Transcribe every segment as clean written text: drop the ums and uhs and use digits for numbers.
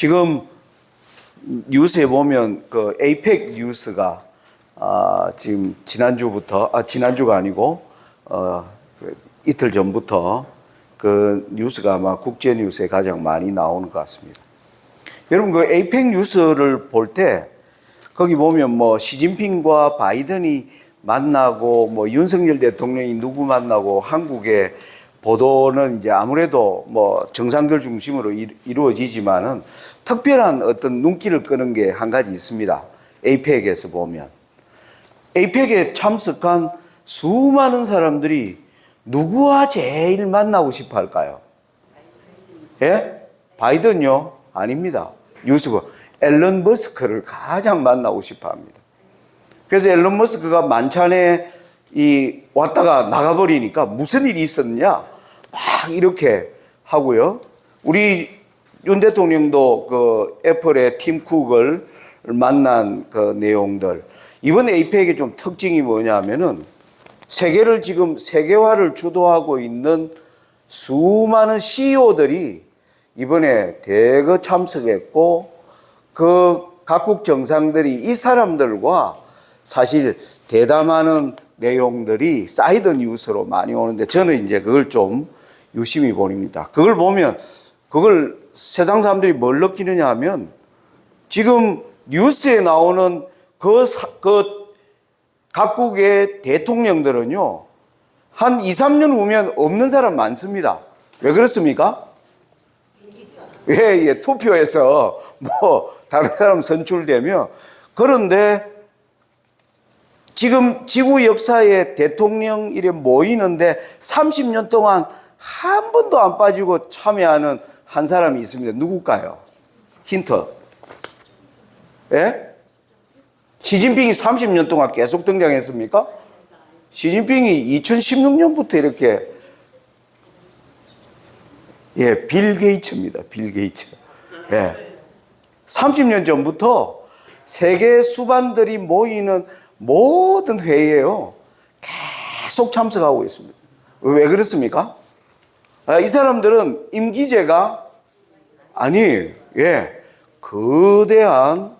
지금 뉴스에 보면 그 에이펙 뉴스가 지금 지난주가 아니고 그 이틀 전부터 그 뉴스가 아마 국제 뉴스에 가장 많이 나오는 것 같습니다. 여러분 그 에이펙 뉴스를 볼 때 거기 보면 뭐 시진핑과 바이든이 만나고 뭐 윤석열 대통령이 누구 만나고 한국의 보도는 이제 아무래도 뭐 정상들 중심으로 이루어지지만은 특별한 어떤 눈길을 끄는 게 한 가지 있습니다. 에이펙에서 보면. 에이펙에 참석한 수많은 사람들이 누구와 제일 만나고 싶어 할까요? 예? 바이든요? 아닙니다. 뉴스가 앨런 머스크를 가장 만나고 싶어 합니다. 그래서 앨런 머스크가 만찬에 왔다가 나가버리니까 무슨 일이 있었느냐? 막 이렇게 하고요. 우리 윤 대통령도 그 애플의 팀 쿡을 만난 그 내용들. 이번 에이펙의 좀 특징이 뭐냐 하면은 세계를 지금 세계화를 주도하고 있는 수많은 CEO들이 이번에 대거 참석했고 그 각국 정상들이 이 사람들과 사실 대담하는 내용들이 사이드 뉴스로 많이 오는데 저는 이제 그걸 좀 유심히 보입니다. 그걸 보면 그걸 세상 사람들이 뭘 느끼느냐 하면 지금 뉴스에 나오는 그 각국의 대통령들은요 한 2, 3년 후면 없는 사람 많습니다. 왜 그렇습니까? 예, 투표해서 뭐 다른 사람 선출되면 그런데 지금 지구 역사에 대통령 이래 모이는데 30년 동안 한 번도 안 빠지고 참여하는 한 사람이 있습니다. 누굴까요? 힌트. 예? 시진핑이 30년 동안 계속 등장했습니까? 시진핑이 2016년부터 이렇게 빌 게이츠입니다. 빌 게이츠. 30년 전부터 세계 수반들이 모이는 모든 회의에요. 계속 참석하고 있습니다. 왜 그렇습니까? 이 사람들은 임기제가 아니에요. 거대한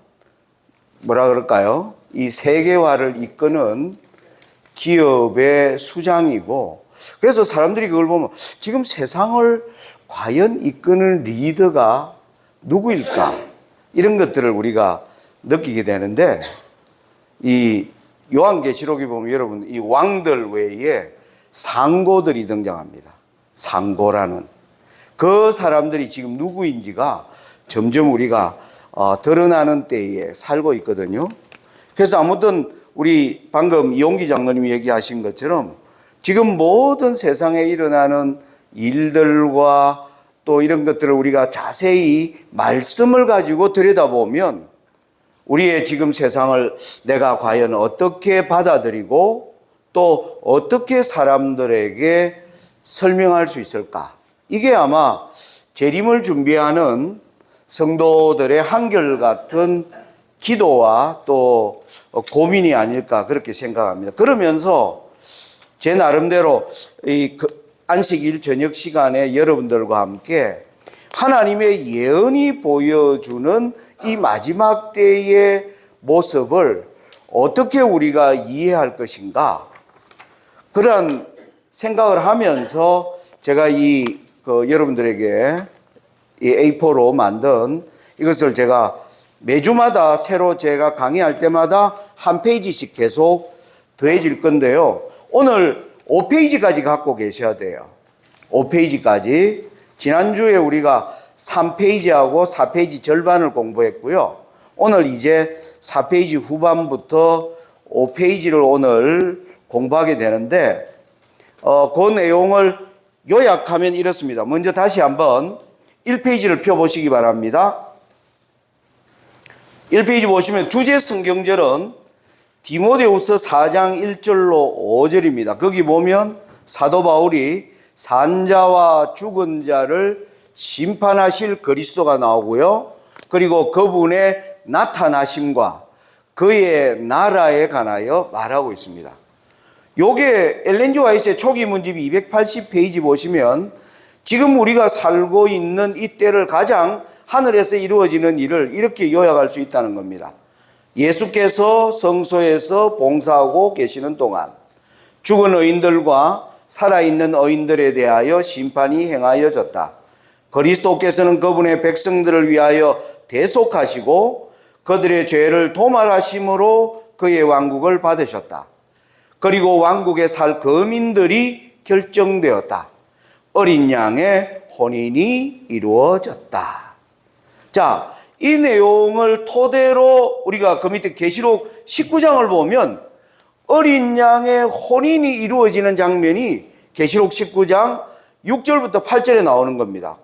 뭐라 그럴까요? 이 세계화를 이끄는 기업의 수장이고 그래서 사람들이 그걸 보면 지금 세상을 과연 이끄는 리더가 누구일까? 이런 것들을 우리가 느끼게 되는데 이 요한계시록에 보면 여러분 이 왕들 외에 상고들이 등장합니다. 상고라는 그 사람들이 지금 누구인지가 점점 우리가 드러나는 때에 살고 있거든요. 그래서 아무튼 우리 방금 이용기 장로님이 얘기하신 것처럼 지금 모든 세상에 일어나는 일들과 또 이런 것들을 우리가 자세히 말씀을 가지고 들여다보면 우리의 지금 세상을 내가 과연 어떻게 받아들이고 또 어떻게 사람들에게 설명할 수 있을까? 이게 아마 재림을 준비하는 성도들의 한결같은 기도와 또 고민이 아닐까 그렇게 생각합니다. 그러면서 제 나름대로 이 안식일 저녁 시간에 여러분들과 함께 하나님의 예언이 보여주는 이 마지막 때의 모습을 어떻게 우리가 이해할 것인가 그런 생각을 하면서 제가 여러분들에게 이 A4로 만든 이것을 제가 매주마다 새로 제가 강의할 때마다 한 페이지씩 계속 더해질 건데요. 오늘 5페이지까지 갖고 계셔야 돼요. 5페이지까지. 지난주에 우리가 3페이지하고 4페이지 절반을 공부했고요. 오늘 이제 4페이지 후반부터 5페이지를 오늘 공부하게 되는데 그 내용을 요약하면 이렇습니다. 먼저 다시 한번 1페이지를 펴보시기 바랍니다. 1페이지 보시면 주제 성경절은 디모데후서 4장 1절로 5절입니다. 거기 보면 사도 바울이 산자와 죽은 자를 심판하실 그리스도가 나오고요. 그리고 그분의 나타나심과 그의 나라에 관하여 말하고 있습니다. 요게 엘렌 지 화이트의 초기 문집이 280페이지 보시면 지금 우리가 살고 있는 이때를 가장 하늘에서 이루어지는 일을 이렇게 요약할 수 있다는 겁니다. 예수께서 성소에서 봉사하고 계시는 동안 죽은 의인들과 살아있는 의인들에 대하여 심판이 행하여졌다. 그리스도께서는 그분의 백성들을 위하여 대속하시고 그들의 죄를 도말하심으로 그의 왕국을 받으셨다. 그리고 왕국에 살 거민들이 결정되었다. 어린 양의 혼인이 이루어졌다. 자, 이 내용을 토대로 우리가 그 밑에 계시록 19장을 보면 어린 양의 혼인이 이루어지는 장면이 계시록 19장 6절부터 8절에 나오는 겁니다.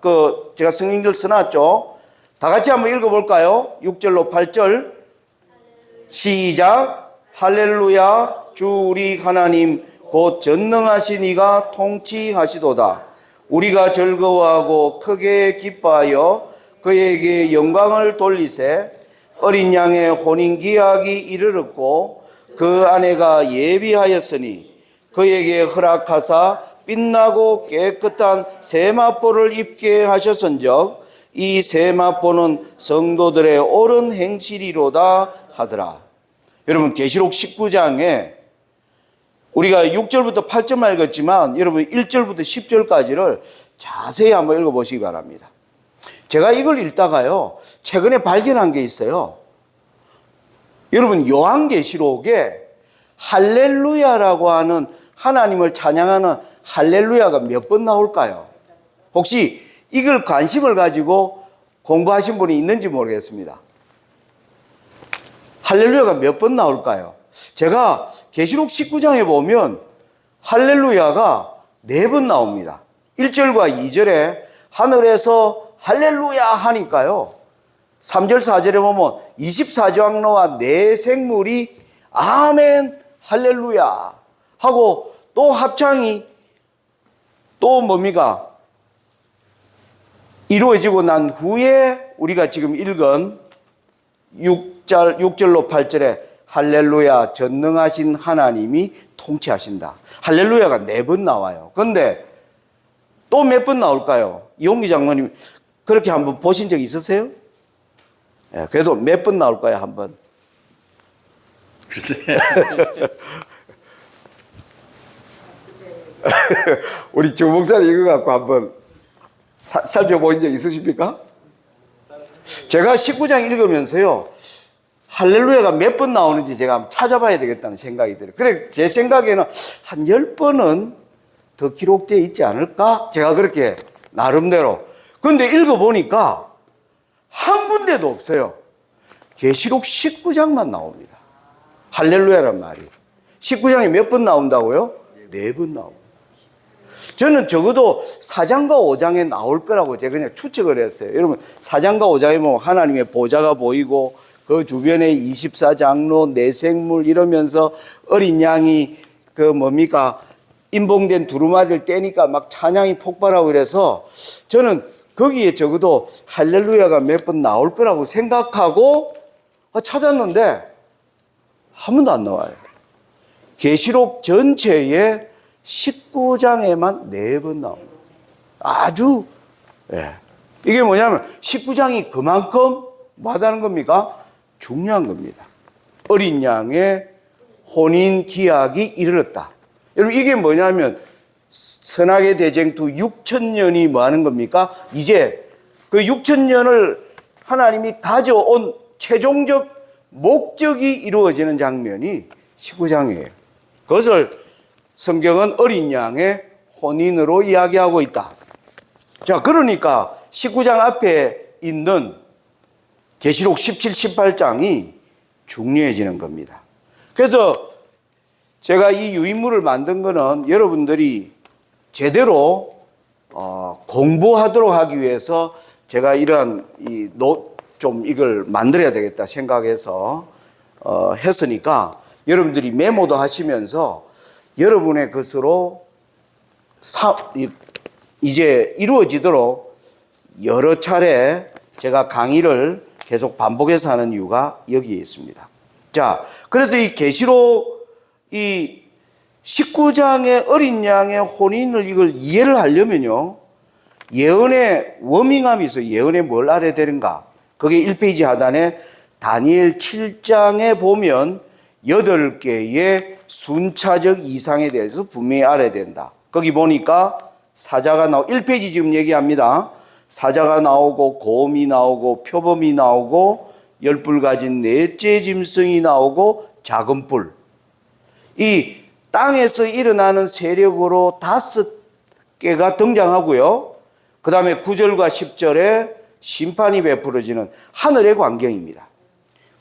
제가 성경절 써놨죠. 다 같이 한번 읽어볼까요? 6절로 8절 시작. 할렐루야 주 우리 하나님 곧 전능하신 이가 통치하시도다. 우리가 즐거워하고 크게 기뻐하여 그에게 영광을 돌리세. 어린 양의 혼인 기약이 이르렀고 그 아내가 예비하였으니 그에게 허락하사 빛나고 깨끗한 세마포를 입게 하셨은즉 이 세마포는 성도들의 옳은 행실이로다 하더라. 여러분 계시록 19장에 우리가 6절부터 8절만 읽었지만 여러분 1절부터 10절까지를 자세히 한번 읽어보시기 바랍니다. 제가 이걸 읽다가요 최근에 발견한 게 있어요. 여러분 요한계시록에 할렐루야라고 하는 하나님을 찬양하는 할렐루야가 몇 번 나올까요? 혹시 이걸 관심을 가지고 공부하신 분이 있는지 모르겠습니다. 할렐루야가 몇 번 나올까요? 제가 계시록 19장에 보면 할렐루야가 4번 나옵니다. 1절과 2절에 하늘에서 할렐루야 하니까요. 3절 4절에 보면 24장로와 4생물이 아멘 할렐루야 하고 또 합창이 또 뭡니까? 이루어지고 난 후에 우리가 지금 읽은 6절로 8절에 할렐루야 전능하신 하나님이 통치하신다. 할렐루야가 4번 나와요. 그런데 또 몇 번 나올까요? 이용기 장로님 그렇게 한번 보신 적 있으세요? 예, 그래도 몇 번 나올까요? 한번. 글쎄. 우리 조 목사님 이거 갖고 한번 살펴보신 적 있으십니까? 제가 19장 읽으면서요 할렐루야가 몇 번 나오는지 제가 한번 찾아봐야 되겠다는 생각이 들어요. 그래 제 생각에는 한 10번은 더 기록되어 있지 않을까? 제가 그렇게 나름대로. 그런데 읽어보니까 한 군데도 없어요. 계시록 19장만 나옵니다. 할렐루야란 말이. 19장에 몇 번 나온다고요? 4번 나옵니다. 저는 적어도 4장과 5장에 나올 거라고 제가 그냥 추측을 했어요. 여러분 4장과 5장에 보면 하나님의 보좌가 보이고 그 주변에 24장로 4생물 이러면서 어린 양이 인봉된 두루마리를 떼니까 막 찬양이 폭발하고 그래서 저는 거기에 적어도 할렐루야가 몇 번 나올 거라고 생각하고 찾았는데 한 번도 안 나와요. 계시록 전체에 19장에만 4번 나옵니다. 아주 이게 뭐냐면 19장이 그만큼 뭐하다는 겁니까? 중요한 겁니다. 어린 양의 혼인 기약이 이르렀다. 여러분 이게 뭐냐면 선악의 대쟁투 6,000년이 뭐 하는 겁니까? 이제 그 6,000년을 하나님이 가져온 최종적 목적이 이루어지는 장면이 19장이에요. 그것을 성경은 어린 양의 혼인으로 이야기하고 있다. 자, 그러니까 19장 앞에 있는 계시록 17, 18장이 중요해지는 겁니다. 그래서 제가 이 유인물을 만든 거는 여러분들이 제대로 공부하도록 하기 위해서 제가 이런 이걸 만들어야 되겠다 생각해서 했으니까 여러분들이 메모도 하시면서 여러분의 것으로 이제 이루어지도록 여러 차례 제가 강의를 계속 반복해서 하는 이유가 여기에 있습니다. 자, 그래서 이 계시록 이 19장의 어린 양의 혼인을 이걸 이해를 하려면요 예언의 워밍업이 있어요. 예언에 뭘 알아야 되는가? 그게 1페이지 하단에 다니엘 7장에 보면 8개의 순차적 이상에 대해서 분명히 알아야 된다. 거기 보니까 사자가 1페이지 지금 얘기합니다. 사자가 나오고 곰이 나오고 표범이 나오고 열불 가진 넷째 짐승이 나오고 작은 뿔. 이 땅에서 일어나는 세력으로 5개가 등장하고요. 그 다음에 9절과 10절에 심판이 베풀어지는 하늘의 광경입니다.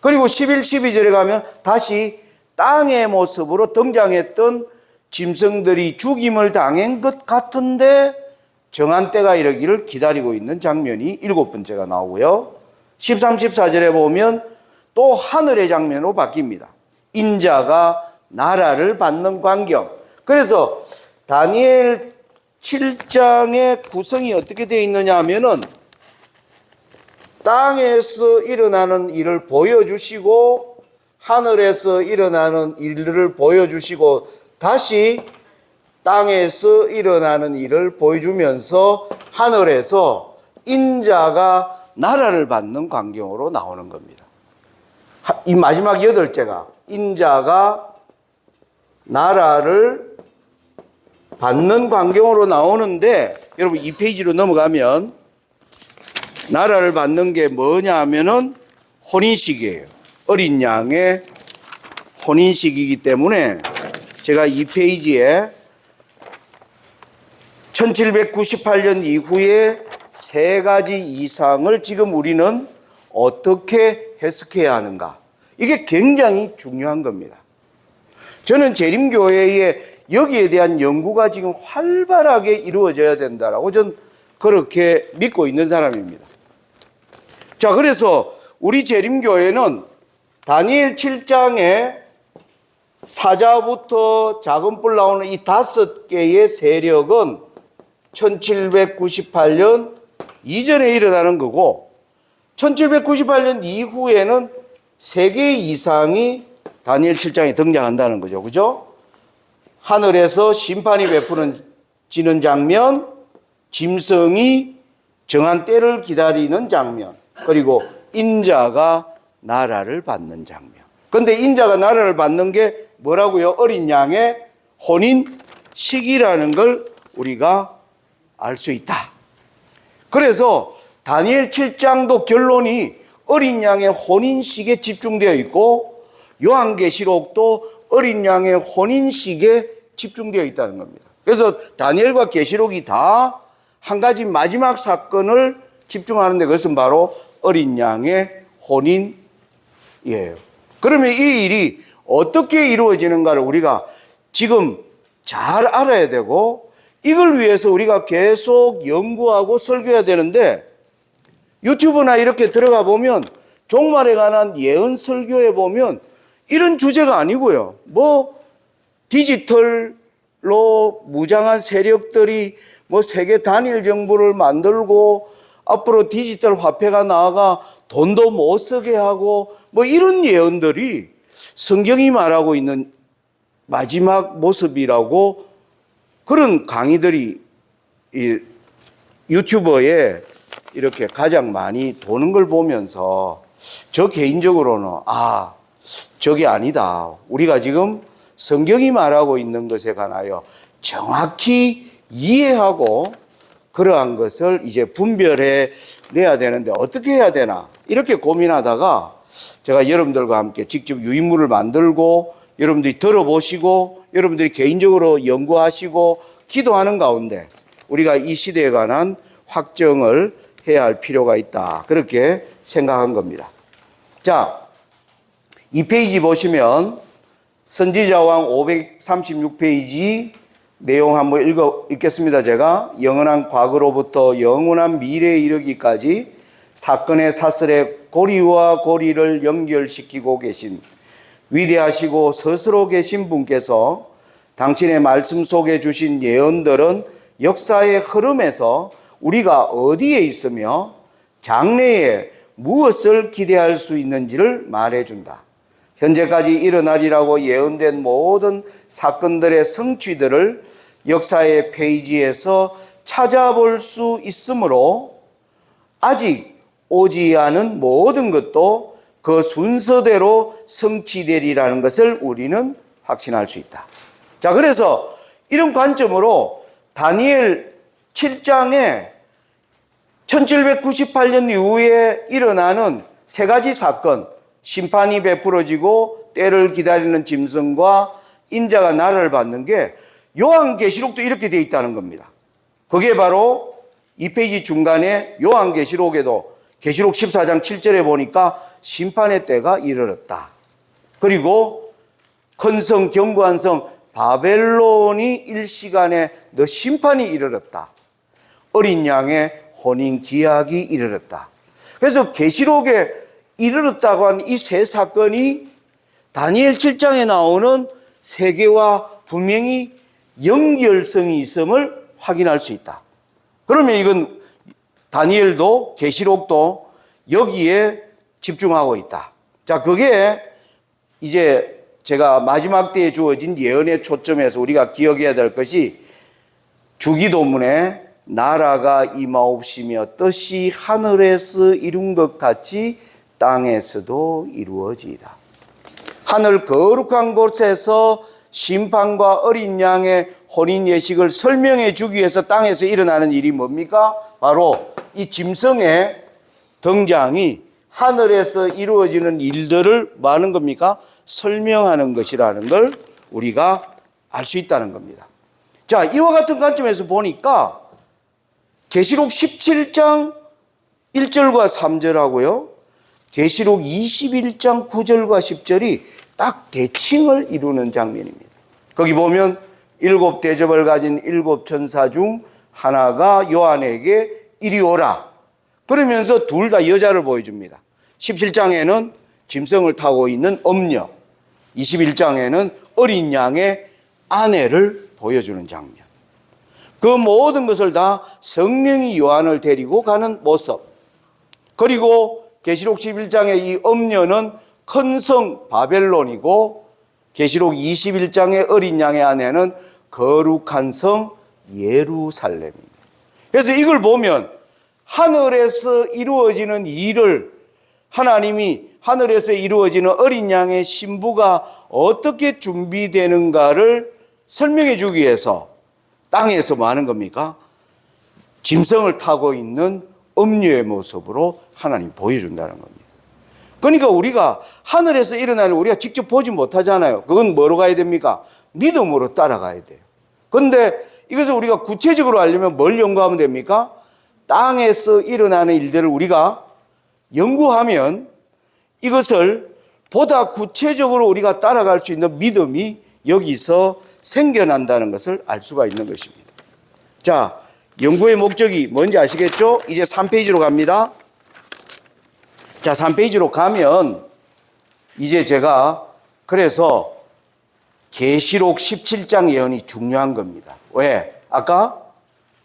그리고 11, 12절에 가면 다시 땅의 모습으로 등장했던 짐승들이 죽임을 당한 것 같은데 정한 때가 이르기를 기다리고 있는 장면이 7번째가 나오고요. 13, 14절에 보면 또 하늘의 장면으로 바뀝니다. 인자가 나라를 받는 광경. 그래서 다니엘 7장의 구성이 어떻게 되어 있느냐 하면은 땅에서 일어나는 일을 보여주시고 하늘에서 일어나는 일을 보여주시고 다시 땅에서 일어나는 일을 보여주면서 하늘에서 인자가 나라를 받는 광경으로 나오는 겁니다. 이 마지막 8제가 인자가 나라를 받는 광경으로 나오는데 여러분 2페이지로 넘어가면 나라를 받는 게 뭐냐 하면은 혼인식이에요. 어린 양의 혼인식이기 때문에 제가 2페이지에 1798년 이후에 3가지 이상을 지금 우리는 어떻게 해석해야 하는가. 이게 굉장히 중요한 겁니다. 저는 재림교회에 여기에 대한 연구가 지금 활발하게 이루어져야 된다라고 저는 그렇게 믿고 있는 사람입니다. 자, 그래서 우리 재림교회는 다니엘 7장에 사자부터 작은 뿔 나오는 이 5개의 세력은 1798년 이전에 일어나는 거고 1798년 이후에는 3개 이상이 다니엘 7장에 등장한다는 거죠. 그죠? 하늘에서 심판이 베풀어지는 장면, 짐승이 정한 때를 기다리는 장면, 그리고 인자가 나라를 받는 장면. 그런데 인자가 나라를 받는 게 뭐라고요? 어린 양의 혼인식이라는 걸 우리가 알 수 있다. 그래서 다니엘 7장도 결론이 어린 양의 혼인식에 집중되어 있고 요한계시록도 어린 양의 혼인식에 집중되어 있다는 겁니다. 그래서 다니엘과 계시록이 다 한 가지 마지막 사건을 집중하는데 그것은 바로 어린 양의 혼인이에요. 그러면 이 일이 어떻게 이루어지는가를 우리가 지금 잘 알아야 되고 이걸 위해서 우리가 계속 연구하고 설교해야 되는데 유튜브나 이렇게 들어가 보면 종말에 관한 예언 설교에 보면 이런 주제가 아니고요. 뭐 디지털로 무장한 세력들이 뭐 세계 단일 정부를 만들고 앞으로 디지털 화폐가 나아가 돈도 못 쓰게 하고 뭐 이런 예언들이 성경이 말하고 있는 마지막 모습이라고 그런 강의들이 이 유튜버에 이렇게 가장 많이 도는 걸 보면서 저 개인적으로는 저게 아니다. 우리가 지금 성경이 말하고 있는 것에 관하여 정확히 이해하고 그러한 것을 이제 분별해 내야 되는데 어떻게 해야 되나 이렇게 고민하다가 제가 여러분들과 함께 직접 유인물을 만들고 여러분들이 들어보시고 여러분들이 개인적으로 연구하시고 기도하는 가운데 우리가 이 시대에 관한 확정을 해야 할 필요가 있다. 그렇게 생각한 겁니다. 자, 이 페이지 보시면 선지자왕 536페이지 내용 한번 읽겠습니다. 제가 영원한 과거로부터 영원한 미래에 이르기까지 사건의 사슬에 고리와 고리를 연결시키고 계신 위대하시고 스스로 계신 분께서 당신의 말씀 속에 주신 예언들은 역사의 흐름에서 우리가 어디에 있으며 장래에 무엇을 기대할 수 있는지를 말해준다. 현재까지 일어나리라고 예언된 모든 사건들의 성취들을 역사의 페이지에서 찾아볼 수 있으므로 아직 오지 않은 모든 것도 그 순서대로 성취되리라는 것을 우리는 확신할 수 있다. 자, 그래서 이런 관점으로 다니엘 7장에 1798년 이후에 일어나는 세 가지 사건, 심판이 베풀어지고 때를 기다리는 짐승과 인자가 나라를 받는 게 요한계시록도 이렇게 되어 있다는 겁니다. 그게 바로 2페이지 중간에 요한계시록에도 계시록 14장 7절에 보니까 심판의 때가 이르렀다. 그리고 큰 성 견고한 성 바벨론이 일시간에 너 심판이 이르렀다. 어린 양의 혼인 기약이 이르렀다. 그래서 계시록에 이르렀다고 한 이 세 사건이 다니엘 7장에 나오는 세계와 분명히 연결성이 있음을 확인할 수 있다. 그러면 이건 다니엘도 계시록도 여기에 집중하고 있다. 자, 그게 이제 제가 마지막 때에 주어진 예언의 초점에서 우리가 기억해야 될 것이 주기도문에 나라가 임하옵시며 뜻이 하늘에서 이룬 것 같이 땅에서도 이루어지이다. 하늘 거룩한 곳에서 심판과 어린 양의 혼인 예식을 설명해 주기 위해서 땅에서 일어나는 일이 뭡니까? 바로 이 짐승의 등장이 하늘에서 이루어지는 일들을 뭐 하는 겁니까? 설명하는 것이라는 걸 우리가 알 수 있다는 겁니다. 자, 이와 같은 관점에서 보니까 계시록 17장 1절과 3절하고요. 계시록 21장 9절과 10절이 딱 대칭을 이루는 장면입니다. 거기 보면 일곱 대접을 가진 일곱 천사 중 하나가 요한에게 이리 오라. 그러면서 둘 다 여자를 보여줍니다. 17장에는 짐승을 타고 있는 엄녀, 21장에는 어린 양의 아내를 보여주는 장면. 그 모든 것을 다 성령이 요한을 데리고 가는 모습. 그리고 계시록 11장의 이 엄녀는 큰 성 바벨론이고 계시록 21장의 어린 양의 아내는 거룩한 성 예루살렘입니다. 그래서 이걸 보면 하늘에서 이루어지는 일을 하나님이 하늘에서 이루어지는 어린 양의 신부가 어떻게 준비되는가를 설명해 주기 위해서 땅에서 뭐 하는 겁니까? 짐승을 타고 있는 엄녀의 모습으로 하나님 보여준다는 겁니다. 그러니까 우리가 하늘에서 일어나는 우리가 직접 보지 못하잖아요. 그건 뭐로 가야 됩니까? 믿음으로 따라가야 돼요. 그런데 이것을 우리가 구체적으로 알려면 뭘 연구하면 됩니까? 땅에서 일어나는 일들을 우리가 연구하면 이것을 보다 구체적으로 우리가 따라갈 수 있는 믿음이 여기서 생겨난다는 것을 알 수가 있는 것입니다. 자, 연구의 목적이 뭔지 아시겠죠? 이제 3페이지로 갑니다. 자, 3페이지로 가면 이제 제가 그래서 계시록 17장 예언이 중요한 겁니다. 왜? 아까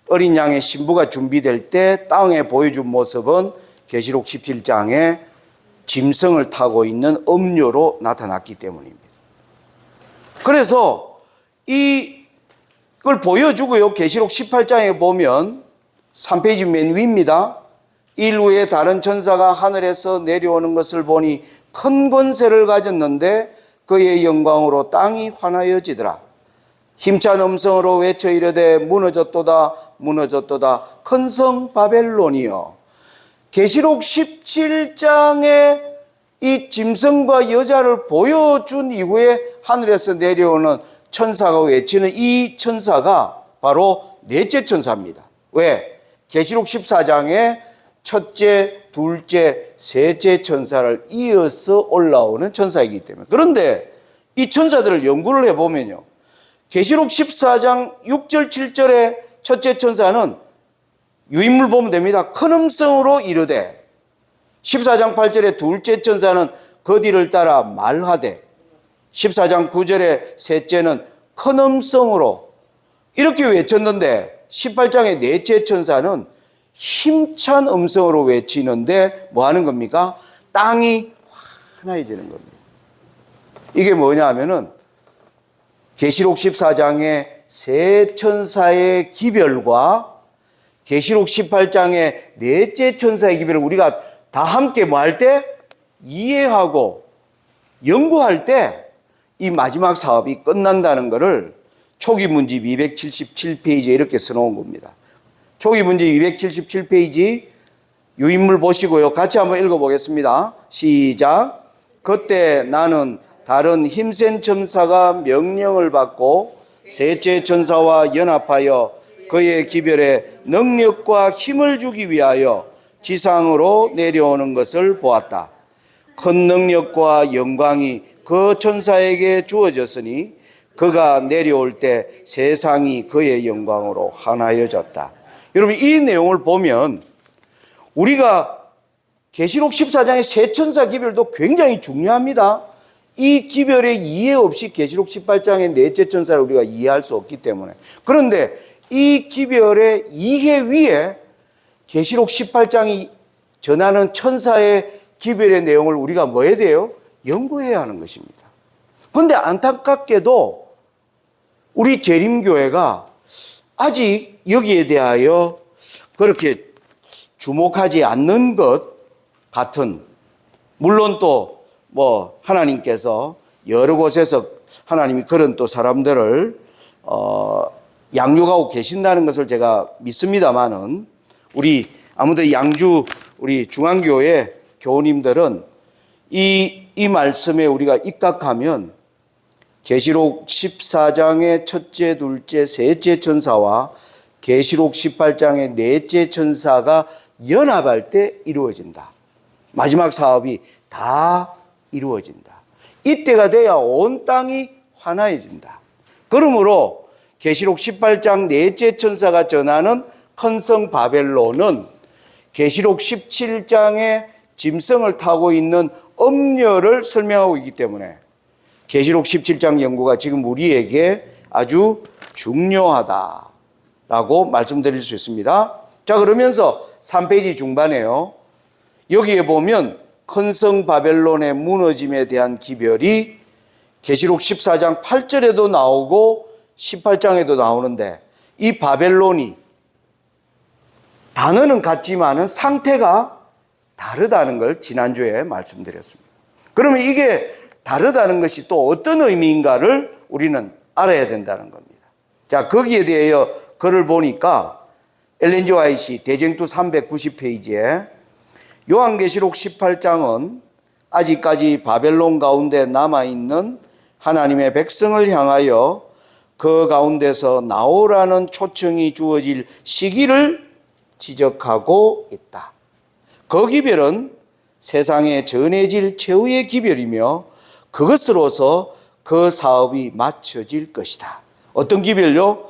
어린 양의 신부가 준비될 때 땅에 보여준 모습은 계시록 17장에 짐승을 타고 있는 엄녀로 나타났기 때문입니다. 그래서 이걸 보여주고요. 계시록 18장에 보면 3페이지 맨 위입니다. 일 후에 다른 천사가 하늘에서 내려오는 것을 보니 큰 권세를 가졌는데 그의 영광으로 땅이 환하여지더라. 힘찬 음성으로 외쳐 이르되 무너졌도다 무너졌도다 큰 성 바벨론이여. 계시록 17장에 이 짐승과 여자를 보여준 이후에 하늘에서 내려오는 천사가 외치는 이 천사가 바로 넷째 천사입니다. 왜? 계시록 14장에 첫째, 둘째, 셋째 천사를 이어서 올라오는 천사이기 때문에. 그런데 이 천사들을 연구를 해보면요. 계시록 14장 6절, 7절의 첫째 천사는 유인물 보면 됩니다. 큰 음성으로 이르되 14장 8절의 둘째 천사는 그 뒤를 따라 말하되 14장 9절의 셋째는 큰 음성으로 이렇게 외쳤는데 18장의 넷째 천사는 힘찬 음성으로 외치는데 뭐 하는 겁니까? 땅이 환해지는 겁니다. 이게 뭐냐 하면은 계시록 14장의 세 천사의 기별과 계시록 18장의 넷째 천사의 기별을 우리가 다 함께 뭐 할 때? 이해하고 연구할 때 이 마지막 사업이 끝난다는 것을 초기 문집 277페이지에 이렇게 써놓은 겁니다. 초기 문집 277페이지 유인물 보시고요. 같이 한번 읽어보겠습니다. 시작. 그때 나는 다른 힘센 천사가 명령을 받고 셋째 천사와 연합하여 그의 기별에 능력과 힘을 주기 위하여 지상으로 내려오는 것을 보았다. 큰 능력과 영광이 그 천사에게 주어졌으니 그가 내려올 때 세상이 그의 영광으로 환하여졌다. 여러분, 이 내용을 보면 우리가 계시록 14장의 세 천사 기별도 굉장히 중요합니다. 이 기별의 이해 없이 계시록 18장의 넷째 천사를 우리가 이해할 수 없기 때문에. 그런데 이 기별의 이해 위에 계시록 18장이 전하는 천사의 기별의 내용을 우리가 뭐 해야 돼요? 연구해야 하는 것입니다. 그런데 안타깝게도 우리 재림교회가 아직 여기에 대하여 그렇게 주목하지 않는 것 같은, 물론 또 뭐 하나님께서 여러 곳에서 하나님이 그런 또 사람들을 양육하고 계신다는 것을 제가 믿습니다만은, 우리 아무튼 양주 우리 중앙교회 교우님들은 이 말씀에 우리가 입각하면 계시록 14장의 첫째, 둘째, 셋째 천사와 계시록 18장의 넷째 천사가 연합할 때 이루어진다. 마지막 사업이 다 이루어진다. 이때가 돼야 온 땅이 환하여진다. 그러므로 계시록 18장 넷째 천사가 전하는 큰 성 바벨론은 계시록 17장의 짐승을 타고 있는 엄녀를 설명하고 있기 때문에 계시록 17장 연구가 지금 우리에게 아주 중요하다라고 말씀드릴 수 있습니다. 자, 그러면서 3페이지 중반에요. 여기에 보면 큰 성 바벨론의 무너짐에 대한 기별이 계시록 14장 8절에도 나오고 18장에도 나오는데, 이 바벨론이 단어는 같지만은 상태가 다르다는 걸 지난주에 말씀드렸습니다. 그러면 이게 다르다는 것이 또 어떤 의미인가를 우리는 알아야 된다는 겁니다. 자, 거기에 대하여 글을 보니까 엘렌 G. 화이트 대쟁투 390페이지에 요한계시록 18장은 아직까지 바벨론 가운데 남아있는 하나님의 백성을 향하여 그 가운데서 나오라는 초청이 주어질 시기를 지적하고 있다. 그 기별은 세상에 전해질 최후의 기별이며 그것으로서 그 사업이 마쳐질 것이다. 어떤 기별요?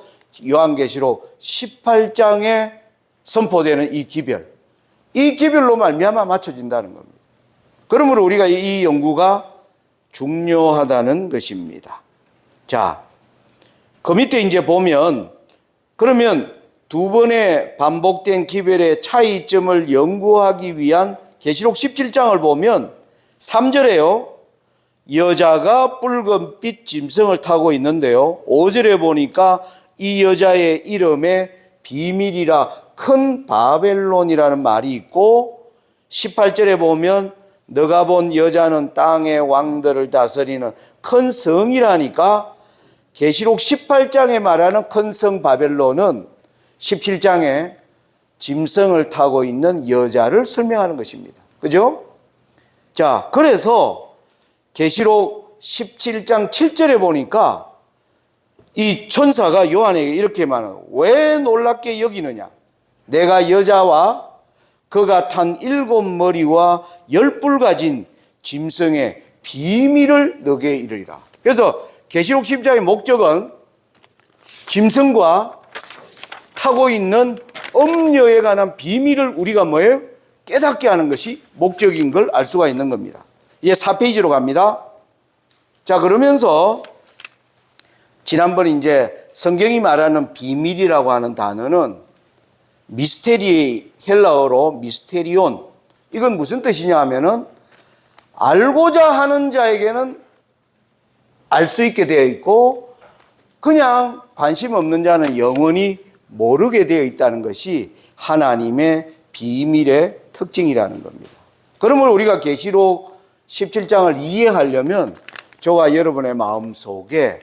요한계시록 18장에 선포되는 이 기별. 이 기별로 말미암아 맞춰진다는 겁니다. 그러므로 우리가 이 연구가 중요하다는 것입니다. 자, 그 밑에 이제 보면, 그러면 두 번의 반복된 기별의 차이점을 연구하기 위한 계시록 17장을 보면 3절에요. 여자가 붉은빛 짐승을 타고 있는데요. 5절에 보니까 이 여자의 이름에 비밀이라 큰 바벨론이라는 말이 있고, 18절에 보면 너가 본 여자는 땅의 왕들을 다스리는 큰 성이라니까 계시록 18장에 말하는 큰 성 바벨론은 17장에 짐승을 타고 있는 여자를 설명하는 것입니다. 그죠? 자, 그래서 계시록 17장 7절에 보니까 이 천사가 요한에게 이렇게 말하는, 왜 놀랍게 여기느냐? 내가 여자와 그가 탄 7머리와 10뿔 가진 짐승의 비밀을 너게 이르리라. 그래서 계시록 10장의 목적은 짐승과 타고 있는 엄녀에 관한 비밀을 우리가 뭐예요? 깨닫게 하는 것이 목적인 걸 알 수가 있는 겁니다. 이제 4페이지로 갑니다. 자, 그러면서 지난번 이제 성경이 말하는 비밀이라고 하는 단어는 미스테리, 헬라어로 미스테리온. 이건 무슨 뜻이냐 하면은 알고자 하는 자에게는 알 수 있게 되어 있고, 그냥 관심 없는 자는 영원히 모르게 되어 있다는 것이 하나님의 비밀의 특징이라는 겁니다. 그러므로 우리가 계시록 17장을 이해하려면 저와 여러분의 마음속에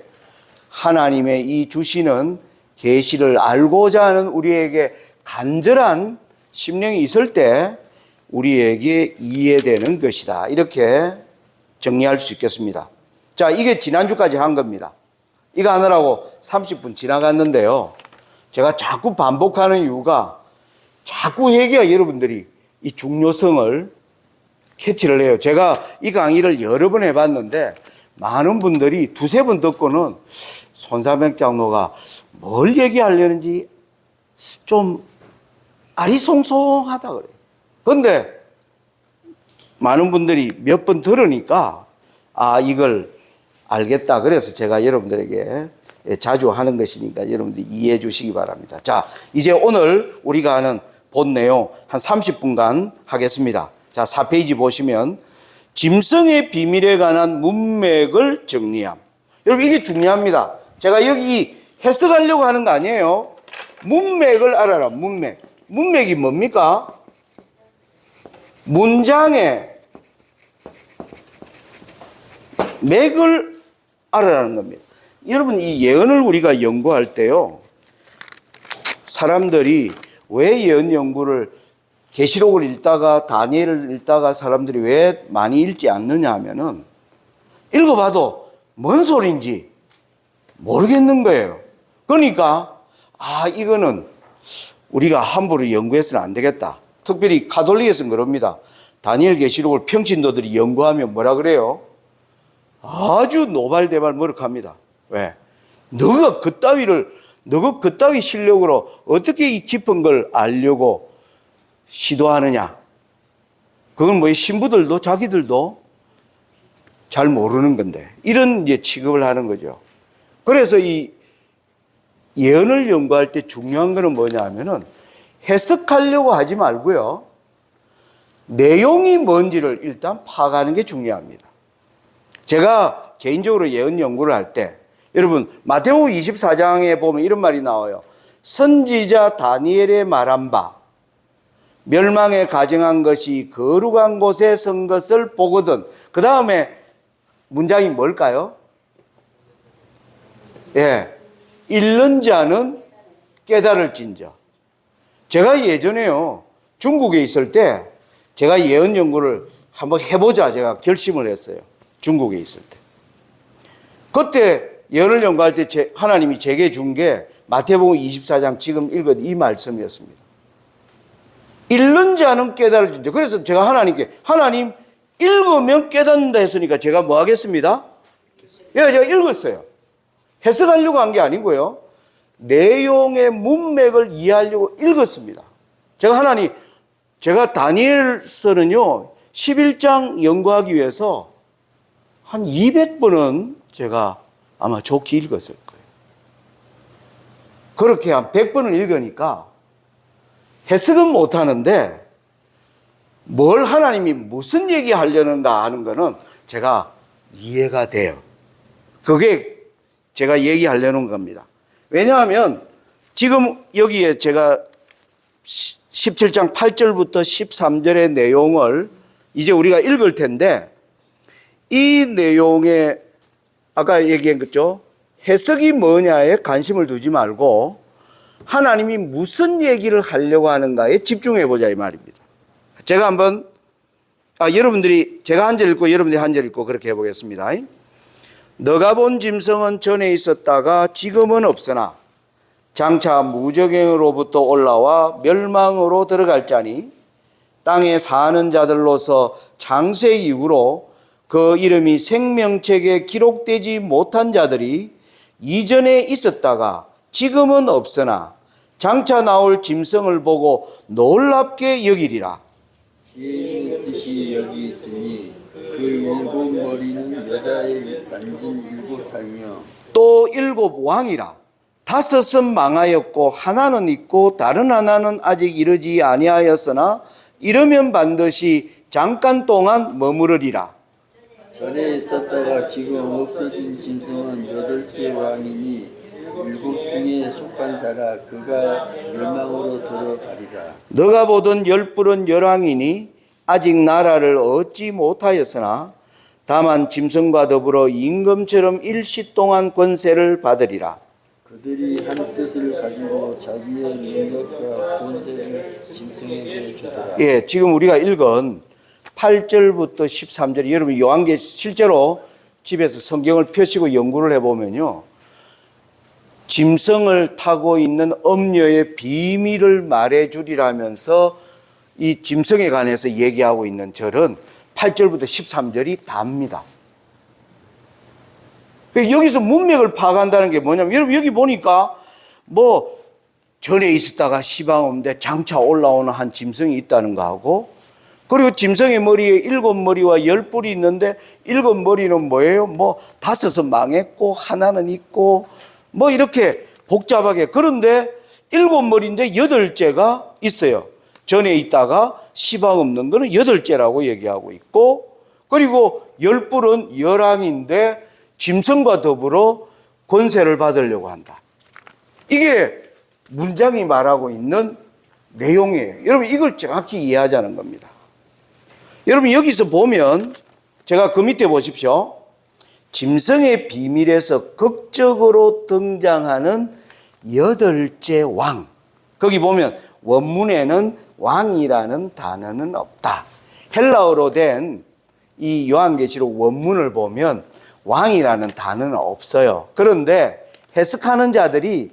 하나님의 이 주시는 계시를 알고자 하는 우리에게 간절한 심령이 있을 때 우리에게 이해되는 것이다. 이렇게 정리할 수 있겠습니다. 자, 이게 지난주까지 한 겁니다. 이거 하느라고 30분 지나갔는데요. 제가 자꾸 반복하는 이유가 자꾸 얘기가 여러분들이 이 중요성을 캐치를 해요. 제가 이 강의를 여러 번 해봤는데 많은 분들이 두세 번 듣고는 손사백 장로가 뭘 얘기하려는지 좀 아리송송하다 그래요. 그런데 많은 분들이 몇 번 들으니까 이걸 알겠다. 그래서 제가 여러분들에게 자주 하는 것이니까 여러분들이 이해해 주시기 바랍니다. 자, 이제 오늘 우리가 하는 본 내용 한 30분간 하겠습니다. 자, 4페이지 보시면 짐승의 비밀에 관한 문맥을 정리함. 여러분 이게 중요합니다. 제가 여기 해석하려고 하는 거 아니에요. 문맥을 알아라. 문맥. 문맥이 뭡니까? 문장의 맥을 알아라는 겁니다. 여러분 이 예언을 우리가 연구할 때요. 사람들이 왜 예언 연구를 계시록을 읽다가 다니엘을 읽다가 사람들이 왜 많이 읽지 않느냐 하면은 읽어봐도 뭔 소리인지 모르겠는 거예요. 그러니까 이거는 우리가 함부로 연구해서는 안 되겠다. 특별히 가톨릭에서는 그럽니다. 다니엘 계시록을 평신도들이 연구하면 뭐라 그래요? 아주 노발대발 머쓱합니다. 왜? 너가 그따위 실력으로 어떻게 이 깊은 걸 알려고 시도하느냐? 그건 뭐 신부들도 자기들도 잘 모르는 건데 이런 이제 취급을 하는 거죠. 그래서 이 예언을 연구할 때 중요한 거는 뭐냐 하면은 해석하려고 하지 말고요. 내용이 뭔지를 일단 파악하는 게 중요합니다. 제가 개인적으로 예언 연구를 할 때 여러분 마태복음 24장에 보면 이런 말이 나와요. 선지자 다니엘의 말한 바 멸망에 가정한 것이 거룩한 곳에 선 것을 보거든. 그 다음에 문장이 뭘까요? 읽는 자는 깨달을진저. 제가 예전에요 중국에 있을 때 제가 예언 연구를 한번 해보자 제가 결심을 했어요. 중국에 있을 때. 그때 예언을 연구할 때 하나님이 제게 준 게 마태복음 24장 지금 읽은 이 말씀이었습니다. 읽는 자는 깨달을진저. 그래서 제가 하나님 읽으면 깨닫는다 했으니까 제가 뭐 하겠습니다? 제가 읽었어요. 해석하려고 한 게 아니고요. 내용의 문맥을 이해하려고 읽었습니다. 제가 다니엘서는요 11장 연구하기 위해서 한 200번은 제가 아마 좋게 읽었을 거예요. 그렇게 한 100번을 읽으니까 해석은 못하는데 뭘 하나님이 무슨 얘기하려는가 하는 거는 제가 이해가 돼요. 그게 제가 얘기하려는 겁니다. 왜냐하면 지금 여기에 제가 17장 8절부터 13절의 내용을 이제 우리가 읽을 텐데 이 내용에 아까 얘기한 거죠. 해석이 뭐냐에 관심을 두지 말고 하나님이 무슨 얘기를 하려고 하는가에 집중해 보자 이 말입니다. 제가 한번 여러분들이 제가 한 절 읽고 여러분들이 한 절 읽고 그렇게 해보겠습니다. 너가 본 짐승은 전에 있었다가 지금은 없으나 장차 무적행으로부터 올라와 멸망으로 들어갈 자니 땅에 사는 자들로서 장세 이후로 그 이름이 생명책에 기록되지 못한 자들이 이전에 있었다가 지금은 없으나 장차 나올 짐승을 보고 놀랍게 여기리라. 지혜의 뜻이 여기 있으니 그 일곱 머리는 여자의 만진 일곱 살이며 또 일곱 왕이라. 다섯은 망하였고 하나는 있고 다른 하나는 아직 이르지 아니하였으나 이르면 반드시 잠깐 동안 머무르리라. 전에 있었다가 지금 없어진 짐승은 여덟째 왕이니 일곱 중에 속한 자라 그가 멸망으로 들어가리라. 너가 보던 열불은 열왕이니 아직 나라를 얻지 못하였으나 다만 짐승과 더불어 임금처럼 일시 동안 권세를 받으리라. 그들이 한 뜻을 가지고 자기의 능력과 권세를 짐승에게 주더라. 예, 지금 우리가 읽은 8절부터 13절, 여러분 요한계 실제로 집에서 성경을 펴시고 연구를 해보면요, 짐승을 타고 있는 엄녀의 비밀을 말해주리라면서 이 짐승에 관해서 얘기하고 있는 절은 8절부터 13절이 답니다. 여기서 문맥을 파악한다는 게 뭐냐면, 여러분 여기 보니까 뭐 전에 있었다가 시방 없는데 장차 올라오는 한 짐승이 있다는 거하고, 그리고 짐승의 머리에 7머리와 10뿔이 있는데 7머리는 뭐예요? 뭐 5은 망했고 하나는 있고 뭐 이렇게 복잡하게, 그런데 7머리인데 8째가 있어요. 전에 있다가 시방 없는 거는 8째라고 얘기하고 있고, 그리고 10뿔은 열왕인데 짐승과 더불어 권세를 받으려고 한다. 이게 문장이 말하고 있는 내용이에요. 여러분 이걸 정확히 이해하자는 겁니다. 여러분 여기서 보면, 제가 그 밑에 보십시오. 짐승의 비밀에서 극적으로 등장하는 8째 왕. 거기 보면 원문에는 왕이라는 단어는 없다. 헬라어로 된 이 요한계시록 원문을 보면 왕이라는 단어는 없어요. 그런데 해석하는 자들이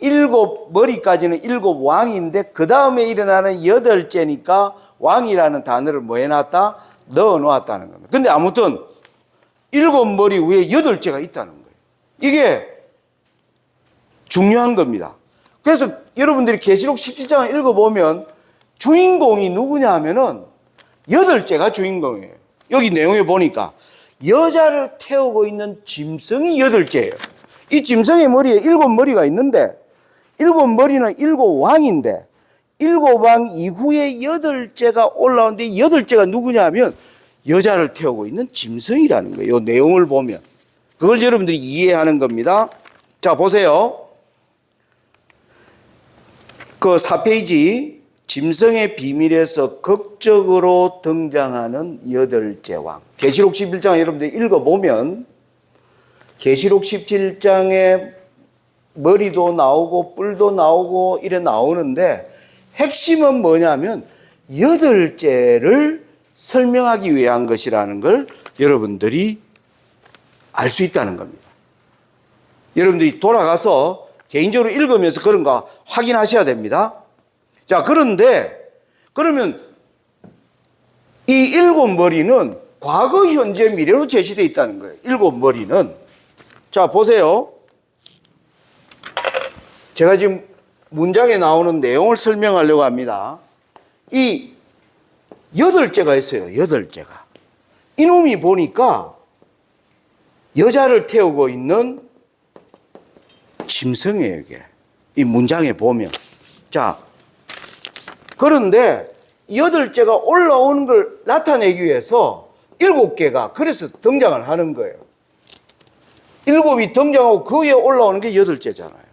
7머리까지는 7왕인데 그 다음에 일어나는 8째니까 왕이라는 단어를 뭐 해놨다? 넣어 놓았다는 겁니다. 근데 아무튼 7머리 위에 8째가 있다는 거예요. 이게 중요한 겁니다. 그래서 여러분들이 계시록 17장을 읽어보면 주인공이 누구냐 하면은 8째가 주인공이에요. 여기 내용에 보니까 여자를 태우고 있는 짐승이 8째예요. 이 짐승의 머리에 7머리가 있는데 7머리는 7왕인데 7왕 이후에 8째가 올라오는데 8째가 누구냐 하면 여자를 태우고 있는 짐승이라는 거예요. 이 내용을 보면 그걸 여러분들이 이해하는 겁니다. 자 보세요. 그 4페이지 짐승의 비밀에서 극적으로 등장하는 8째 왕. 계시록 11장 여러분들 읽어보면 계시록 17장에 머리도 나오고 뿔도 나오고 이래 나오는데 핵심은 뭐냐면 8째를 설명하기 위한 것이라는 걸 여러분들이 알 수 있다는 겁니다. 여러분들이 돌아가서 개인적으로 읽으면서 그런 거 확인하셔야 됩니다. 자, 그런데 그러면 이 7머리는 과거, 현재, 미래로 제시되어 있다는 거예요. 7머리는. 자, 보세요. 제가 지금 문장에 나오는 내용을 설명하려고 합니다. 이 8째가 있어요. 8째가. 이놈이 보니까 여자를 태우고 있는 짐승이에요, 이게. 이 문장에 보면. 자, 그런데 8째가 올라오는 걸 나타내기 위해서 7개가 그래서 등장을 하는 거예요. 7이 등장하고 그 위에 올라오는 게 8째잖아요.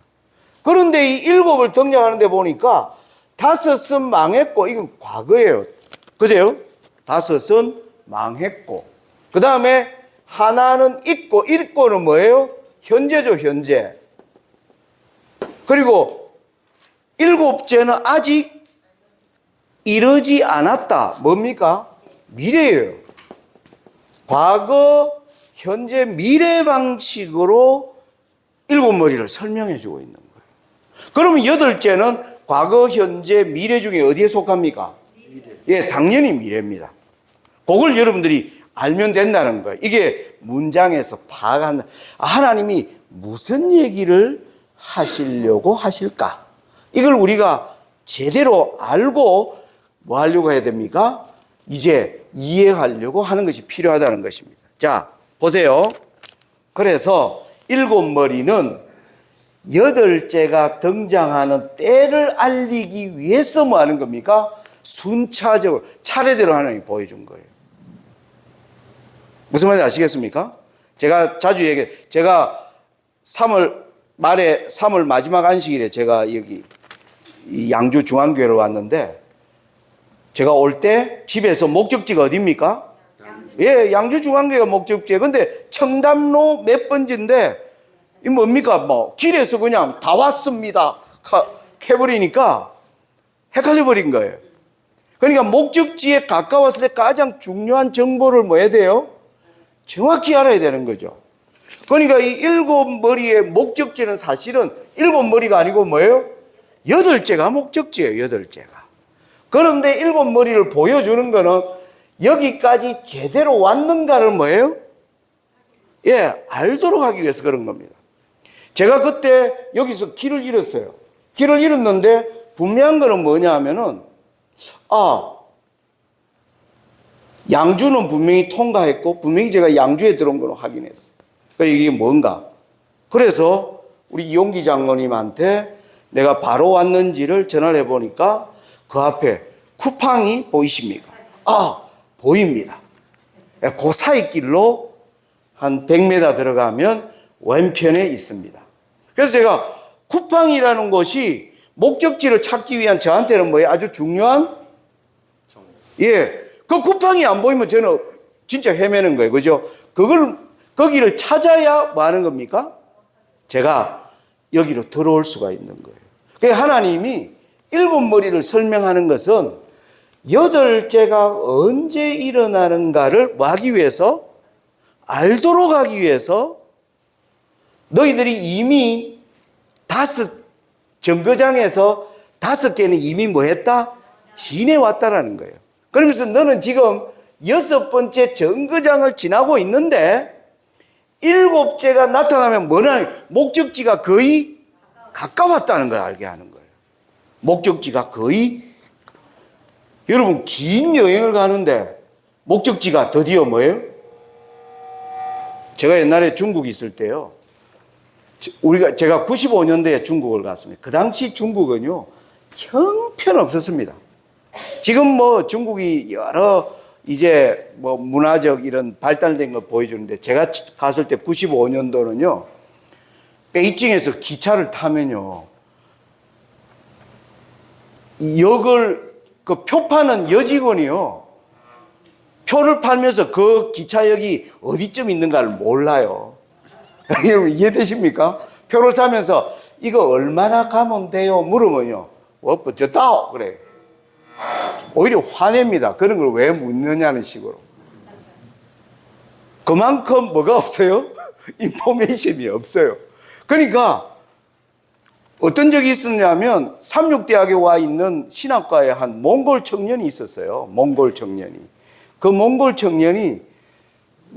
그런데 이 7을 등장하는데 보니까 5은 망했고, 이건 과거예요. 그죠? 5은 망했고, 그 다음에 하나는 있고는 뭐예요? 현재죠, 현재. 그리고 7째는 아직 이르지 않았다. 뭡니까? 미래예요. 과거, 현재, 미래 방식으로 7머리를 설명해 주고 있는 거예요. 그러면 8째는 과거, 현재, 미래 중에 어디에 속합니까? 미래. 예, 당연히 미래입니다. 그걸 여러분들이 알면 된다는 거예요. 이게 문장에서 파악한다. 하나님이 무슨 얘기를 하시려고 하실까? 이걸 우리가 제대로 알고 뭐 하려고 해야 됩니까? 이제 이해하려고 하는 것이 필요하다는 것입니다. 자, 보세요. 그래서 7머리는 8째가 등장하는 때를 알리기 위해서 뭐 하는 겁니까? 순차적으로 차례대로 하나님이 보여준 거예요. 무슨 말인지 아시겠습니까? 제가 자주 제가 3월 말에 3월 마지막 안식일에 제가 여기 이 양주 중앙교회를 왔는데 제가 올 때 집에서 목적지가 어디입니까? 예, 양주 중앙교회가 목적지예요. 근데 청담로 몇 번지인데 이 뭡니까? 뭐 길에서 그냥 다 왔습니다. 해버리니까 헷갈려 버린 거예요. 그러니까 목적지에 가까웠을 때 가장 중요한 정보를 뭐 해야 돼요? 정확히 알아야 되는 거죠. 그러니까 이 7머리의 목적지는 사실은 7머리가 아니고 뭐예요? 8째가 목적지예요. 8째가. 그런데 7머리를 보여주는 거는 여기까지 제대로 왔는가를 뭐예요? 예, 알도록 하기 위해서 그런 겁니다. 제가 그때 여기서 길을 잃었어요. 길을 잃었는데 분명한 거는 뭐냐 하면은 양주는 분명히 통과했고 분명히 제가 양주에 들어온 걸 확인했어요. 그러니까 이게 뭔가. 그래서 우리 이용기 장로님한테 내가 바로 왔는지를 전화를 해보니까 그 앞에 쿠팡이 보이십니까? 보입니다. 그 사이 길로 한 100m 들어가면 왼편에 있습니다. 그래서 제가 쿠팡이라는 곳이 목적지를 찾기 위한 저한테는 뭐예요? 아주 중요한? 예. 그 쿠팡이 안 보이면 저는 진짜 헤매는 거예요. 그죠? 거기를 찾아야 뭐 하는 겁니까? 제가 여기로 들어올 수가 있는 거예요. 그러니까 하나님이 7머리를 설명하는 것은 8째가 언제 일어나는가를 뭐 하기 위해서? 알도록 하기 위해서 너희들이 이미 5 정거장에서 5개는 이미 뭐 했다? 지내왔다라는 거예요. 그러면서 너는 지금 6번째 정거장을 지나고 있는데 7째가 나타나면 뭐냐? 목적지가 거의 가까웠다는 걸 알게 하는 거예요. 목적지가 거의 여러분 긴 여행을 가는데 목적지가 드디어 뭐예요? 제가 옛날에 중국 있을 때요. 제가 95년도에 중국을 갔습니다. 그 당시 중국은요, 형편없었습니다. 지금 뭐 중국이 여러 이제 뭐 문화적 이런 발달된 걸 보여주는데 제가 갔을 때 95년도는요, 베이징에서 기차를 타면요, 역을 그 표 파는 여직원이요, 표를 팔면서 그 기차역이 어디쯤 있는가를 몰라요. 여러분 이해되십니까? 표를 사면서 이거 얼마나 가면 돼요? 물으면요, 좋다 그래. 오히려 화냅니다. 그런 걸 왜 묻느냐는 식으로. 그만큼 뭐가 없어요? 인포메이션이 없어요. 그러니까 어떤 적이 있었냐면 삼육대학에 와 있는 신학과에 한 몽골 청년이 있었어요. 몽골 청년이. 그 몽골 청년이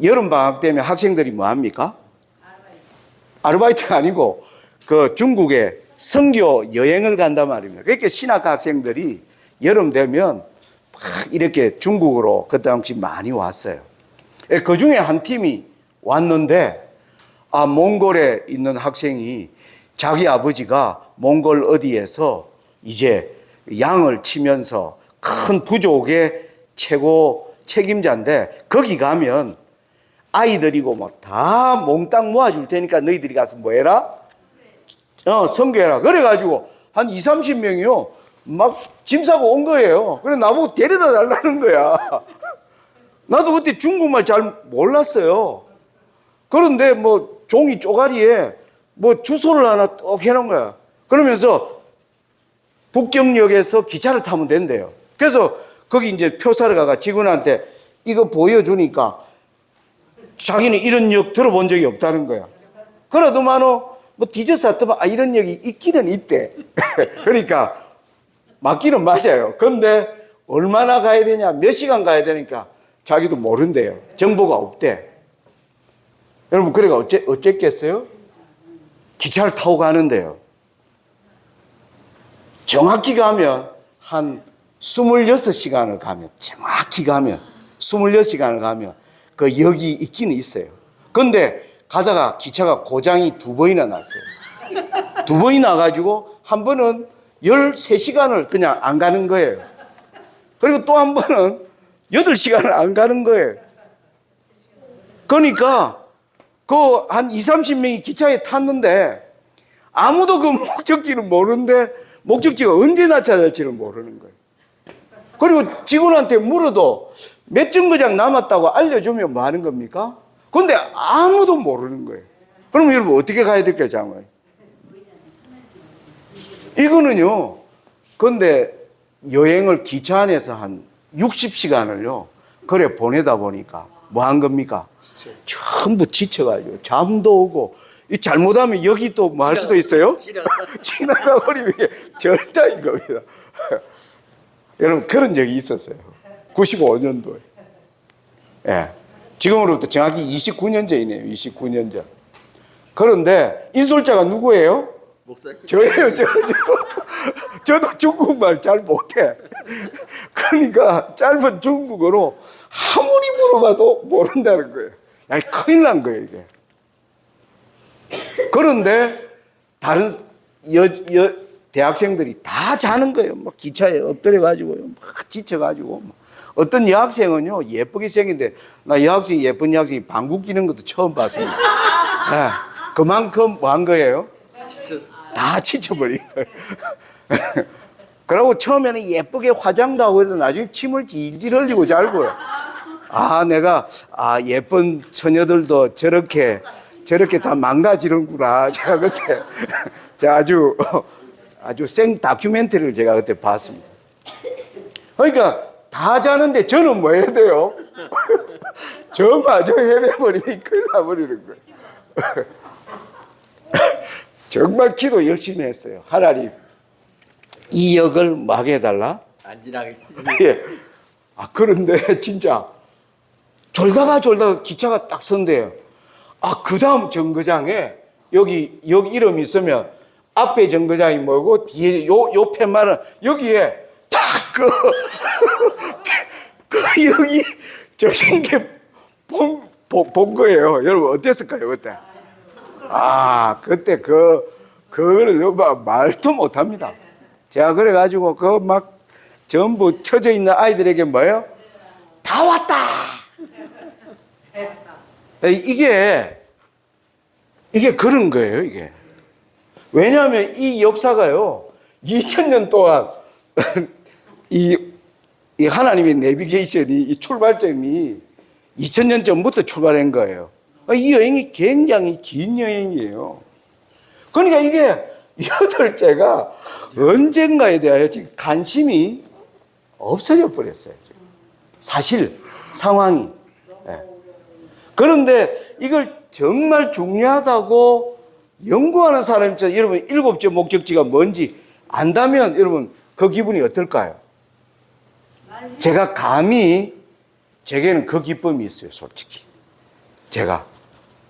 여름방학 되면 학생들이 뭐 합니까? 아르바이트가 아니고 그 중국에 선교 여행을 간단 말입니다. 그러니까 신학과 학생들이 여름 되면 막 이렇게 중국으로 그 당시 많이 왔어요. 그 중에 한 팀이 왔는데 몽골에 있는 학생이 자기 아버지가 몽골 어디에서 이제 양을 치면서 큰 부족의 최고 책임자인데 거기 가면 아이들이고 뭐 다 몽땅 모아줄 테니까 너희들이 가서 뭐 해라? 선교해라. 그래가지고 한 20, 30명이요. 막 짐 싸고 온 거예요. 그래 나보고 데려다 달라는 거야. 나도 그때 중국말 잘 몰랐어요. 그런데 뭐 종이 쪼가리에 뭐 주소를 하나 딱 해놓은 거야. 그러면서 북경역에서 기차를 타면 된대요. 그래서 거기 이제 표 사러 가가 직원한테 이거 보여주니까 자기는 이런 역 들어본 적이 없다는 거야. 그래도만은 뭐 뒤져서 이런 역이 있기는 있대. 그러니까 맞기는 맞아요. 근데 얼마나 가야 되냐, 몇 시간 가야 되니까 자기도 모른대요. 정보가 없대. 여러분, 그래가 어쨌겠어요? 기차를 타고 가는데요. 정확히 가면 한 26시간을 가면, 정확히 가면, 26시간을 가면 그 역이 있기는 있어요. 근데 가다가 기차가 고장이 2번이나 났어요. 2번이 나가지고 한 번은 13시간을 그냥 안 가는 거예요. 그리고 또 한 번은 8시간을 안 가는 거예요. 그러니까 그 한 20, 30명이 기차에 탔는데 아무도 그 목적지를 모르는데 목적지가 언제 나타날지를 모르는 거예요. 그리고 직원한테 물어도 몇 정거장 남았다고 알려주면 뭐 하는 겁니까? 근데 아무도 모르는 거예요. 그러면 여러분 어떻게 가야 될까요, 장모님? 이거는요, 근데 여행을 기차 안에서 한 60시간을요, 그래 보내다 보니까 뭐 한 겁니까? 전부 지쳐가지고 잠도 오고, 이 잘못하면 여기 또 뭐 할 수도 있어요? 지나가 버리면 절단인 겁니다. 여러분 그런 적이 있었어요. 95년도에. 예. 지금으로부터 정확히 29년 전이네요. 29년 전. 그런데 인솔자가 누구예요? 목사님. 저예요. 저도 중국말 잘 못해. 그러니까 짧은 중국어로 아무리 물어봐도 모른다는 거예요. 야, 큰일 난 거예요, 이게. 그런데 다른 대학생들이 다 자는 거예요. 막 기차에 엎드려가지고, 막 지쳐가지고. 어떤 여학생은요, 예쁘게 생긴데, 나 여학생이, 예쁜 여학생이 방귀 뀌는 것도 처음 봤습니다. 네, 그만큼 뭐 한 거예요? 다 지쳐버린 거예요. 그러고 처음에는 예쁘게 화장도 하고 해도 나중에 침을 질질 흘리고 잘고요. 아, 내가, 예쁜 처녀들도 저렇게 다 망가지는구나. 제가 그때, 제가 아주 생 다큐멘터리를 제가 그때 봤습니다. 그러니까 다 자는데 저는 뭐 해야 돼요? 저마저 헤매버리니 큰일 나버리는 거예요. 정말 기도 열심히 했어요. 하나님, 이 역을 막 해달라? 안 지나게. 예. 그런데 진짜 졸다가 기차가 딱 선대요. 그 다음 정거장에 여기 이름이 있으면 앞에 정거장이 뭐고 뒤에 요 팻말은 여기에 딱 그 여기 저긴 게 본 거예요. 여러분 어땠을까요 그때? 그때 그거를 말도 못 합니다. 제가 그래가지고 막 전부 쳐져 있는 아이들에게 뭐예요? 다 왔다! 이게 그런 거예요, 이게. 왜냐하면 이 역사가요, 2000년 동안 이 하나님의 내비게이션이, 이 출발점이 2000년 전부터 출발한 거예요. 이 여행이 굉장히 긴 여행이에요. 그러니까 이게 8제가 언젠가에 대하여 지금 관심이 없어져 버렸어요. 사실, 상황이. 그런데 이걸 정말 중요하다고 연구하는 사람이 있어요. 여러분, 7째 목적지가 뭔지 안다면 여러분, 그 기분이 어떨까요? 제가 감히, 제게는 그 기쁨이 있어요, 솔직히. 제가.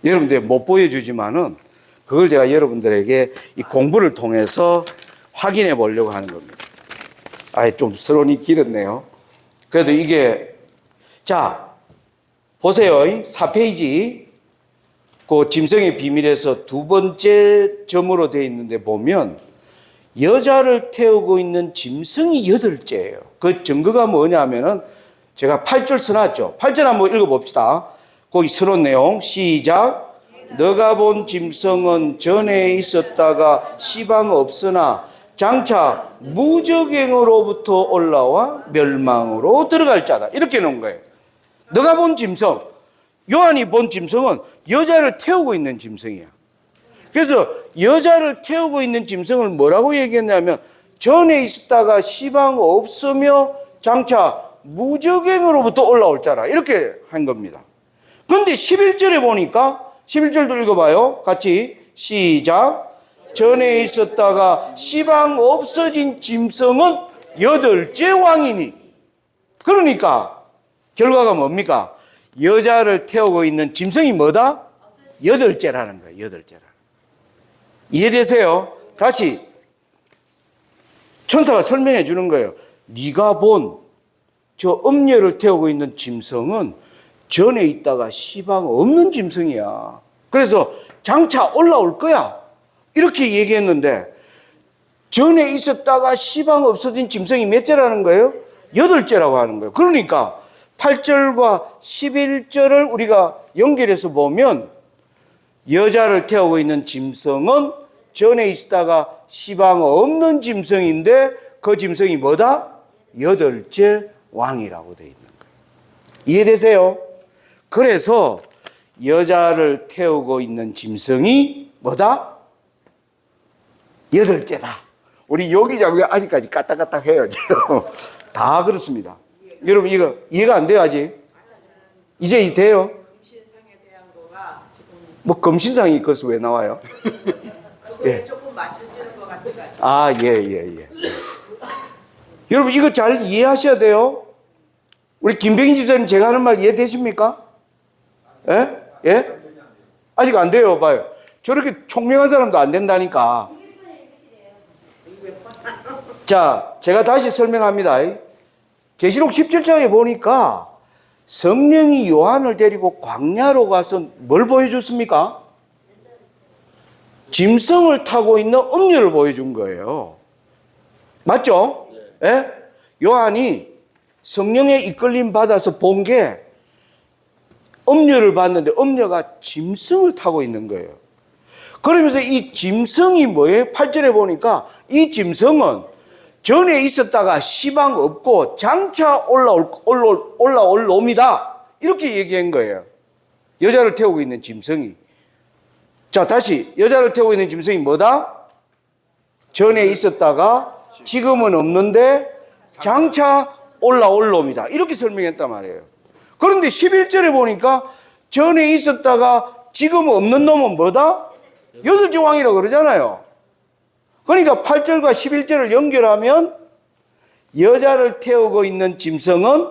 여러분들 못 보여주지만은 그걸 제가 여러분들에게 이 공부를 통해서 확인해 보려고 하는 겁니다. 좀 서론이 길었네요. 그래도 이게, 자, 보세요. 4페이지. 그 짐승의 비밀에서 두 번째 점으로 되어 있는데 보면 여자를 태우고 있는 짐승이 8째예요. 그 증거가 뭐냐면은 제가 8절 써놨죠. 8절 한번 읽어봅시다. 거기 써놓은 내용 시작. 너가 본 짐승은 전에 있었다가 시방 없으나 장차 무적행으로부터 올라와 멸망으로 들어갈 자다. 이렇게 놓은 거예요. 너가 본 짐승, 요한이 본 짐승은 여자를 태우고 있는 짐승이야. 그래서 여자를 태우고 있는 짐승을 뭐라고 얘기했냐면 전에 있었다가 시방 없으며 장차 무적행으로부터 올라올 자라. 이렇게 한 겁니다. 그런데 11절에 보니까 11절도 읽어봐요. 같이 시작. 전에 있었다가 시방 없어진 짐승은 8째 왕이니. 그러니까 결과가 뭡니까? 여자를 태우고 있는 짐승이 뭐다? 8째라는 거예요. 8째라. 이해되세요? 다시 천사가 설명해 주는 거예요. 네가 본 저 음녀를 태우고 있는 짐승은 전에 있다가 시방 없는 짐승이야. 그래서 장차 올라올 거야. 이렇게 얘기했는데 전에 있었다가 시방 없어진 짐승이 몇째라는 거예요? 8째라고 하는 거예요. 그러니까 8절과 11절을 우리가 연결해서 보면 여자를 태우고 있는 짐승은 전에 있다가 시방 없는 짐승인데 그 짐승이 뭐다? 여덟째 왕이라고 되어 있는 거예요. 이해되세요? 그래서 여자를 태우고 있는 짐승이 뭐다? 여덟째다. 우리 여기저기 아직까지 까딱까딱해요. 다 그렇습니다. 여러분 이거 이해가 안 돼요 아직? 이제 돼요? 금신상에 대한 거가 지금 뭐 금신상이 그것이 왜 나와요? 그거에 예. 조금 맞춰지는 것 같아요. 아, 예. 여러분 이거 잘 이해하셔야 돼요. 우리 김병희 집사님 제가 하는 말 이해되십니까? 예? 예? 아직 안 돼요. 봐요. 저렇게 총명한 사람도 안 된다니까. 자, 제가 다시 설명합니다. 계시록 17장에 보니까 성령이 요한을 데리고 광야로 가서 뭘 보여줬습니까? 짐승을 타고 있는 음료를 보여준 거예요. 맞죠? 예? 요한이 성령의 이끌림 받아서 본 게 음료를 봤는데 음료가 짐승을 타고 있는 거예요. 그러면서 이 짐승이 뭐예요? 8절에 보니까 이 짐승은 전에 있었다가 시방 없고 장차 올라올 놈이다. 이렇게 얘기한 거예요. 여자를 태우고 있는 짐승이. 자, 다시 여자를 태우고 있는 짐승이 뭐다? 전에 있었다가 지금은 없는데 장차 올라올 놈이다. 이렇게 설명했단 말이에요. 그런데 11절에 보니까 전에 있었다가 지금 없는 놈은 뭐다? 여덟째 왕이라고 그러잖아요. 그러니까 8절과 11절을 연결하면 여자를 태우고 있는 짐승은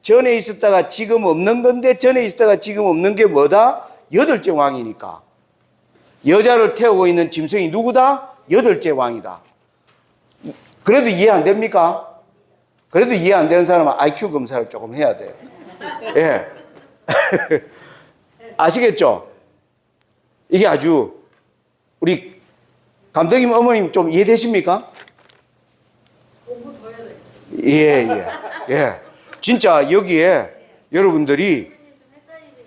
전에 있었다가 지금 없는 건데 전에 있었다가 지금 없는 게 뭐다? 여덟째 왕이니까. 여자를 태우고 있는 짐승이 누구다? 여덟째 왕이다. 그래도 이해 안 됩니까? 그래도 이해 안 되는 사람은 IQ 검사를 조금 해야 돼요. 예. 아시겠죠? 이게 아주 우리 감독님 어머님 좀 이해되십니까? 공부 더 해야 되겠어. 예. 진짜 여기에 여러분들이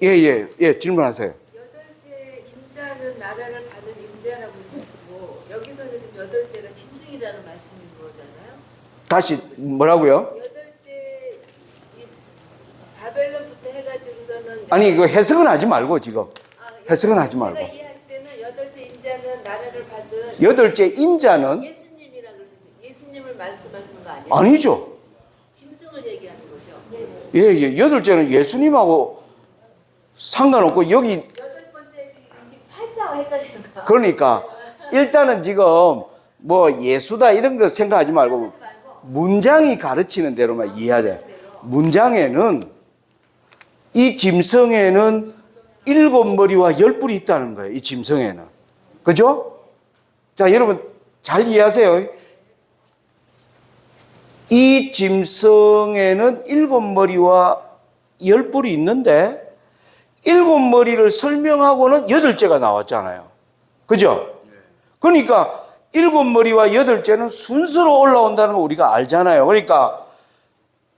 질문하세요. 여덟째 임자는 나라를 받은 임자라고 했고 여기서는 지금 여덟째가 짐승이라는 말씀인 거잖아요. 다시 뭐라고요? 여덟째 바벨론부터 해가지고서는 아니 이거 해석은 하지 말고 지금 해석은 하지 말고. 제가 이해할 때는 여덟째 임자는 나라를 받은 여덟째 인자는 예수님이라 그러죠. 예수님을 말씀하시는 거 아니에요? 아니죠. 짐승을 얘기하는 거죠. 예. 여덟째는 예수님하고 상관없고 여기 여덟 번째 지금 팔자가 헷갈리는 거. 그러니까 일단은 지금 뭐 예수다 이런 거 생각하지 말고 문장이 가르치는 대로만 이해하자. 문장에는 이 짐승에는 7머리와 10뿔이 있다는 거예요. 이 짐승에는. 그죠? 자, 여러분 잘 이해하세요. 이 짐승에는 7머리와 10뿔이 있는데 7머리를 설명하고는 8째가 나왔잖아요. 그죠? 그러니까 7머리와 8째는 순서로 올라온다는 거 우리가 알잖아요. 그러니까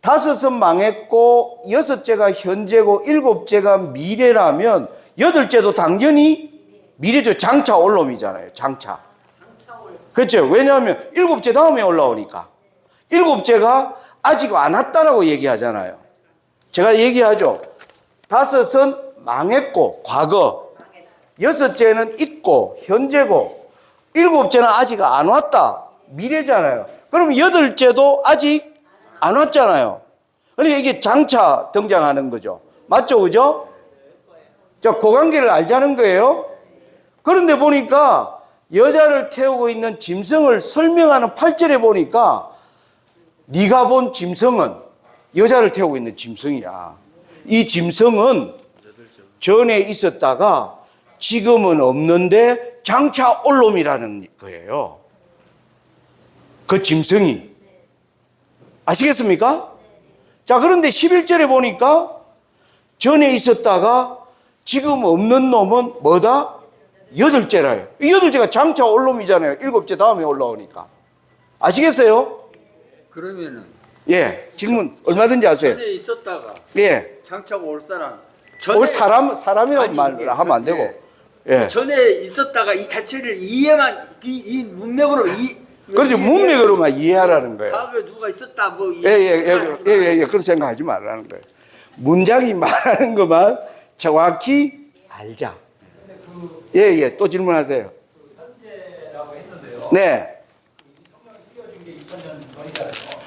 5은 망했고 6째가 현재고 7째가 미래라면 8째도 당연히 미래죠. 장차 올라옴이잖아요. 장차. 그렇죠. 왜냐하면 7째 다음에 올라오니까. 7째가 아직 안 왔다라고 얘기하잖아요. 제가 얘기하죠. 5은 망했고 과거, 6째는 있고 현재고 7째는 아직 안 왔다 미래잖아요. 그럼 8째도 아직 안 왔잖아요. 그러니까 이게 장차 등장하는 거죠. 맞죠? 그죠? 자, 그 관계를 알자는 거예요. 그런데 보니까 여자를 태우고 있는 짐승을 설명하는 8절에 보니까 네가 본 짐승은 여자를 태우고 있는 짐승이야. 이 짐승은 전에 있었다가 지금은 없는데 장차 올놈이라는 거예요. 그 짐승이. 아시겠습니까? 자, 그런데 11절에 보니까 전에 있었다가 지금 없는 놈은 뭐다? 8째라요. 8째가 장차 올놈이잖아요. 7째 다음에 올라오니까. 아시겠어요? 그러면은 예, 질문 얼마든지 하세요. 전에 있었다가 예, 장차가 올 사람 올 사람이라고 아니, 말을 하면 안 되고. 예. 전에 있었다가 이 자체를 이해만 이 문맥으로 그렇죠. 문맥으로만 이해하라는 거예요. 과거에 누가 있었다 뭐 예. 그런 생각하지 말라는 거예요. 문장이 말하는 것만 정확히 알자. 예. 또 질문하세요. 네.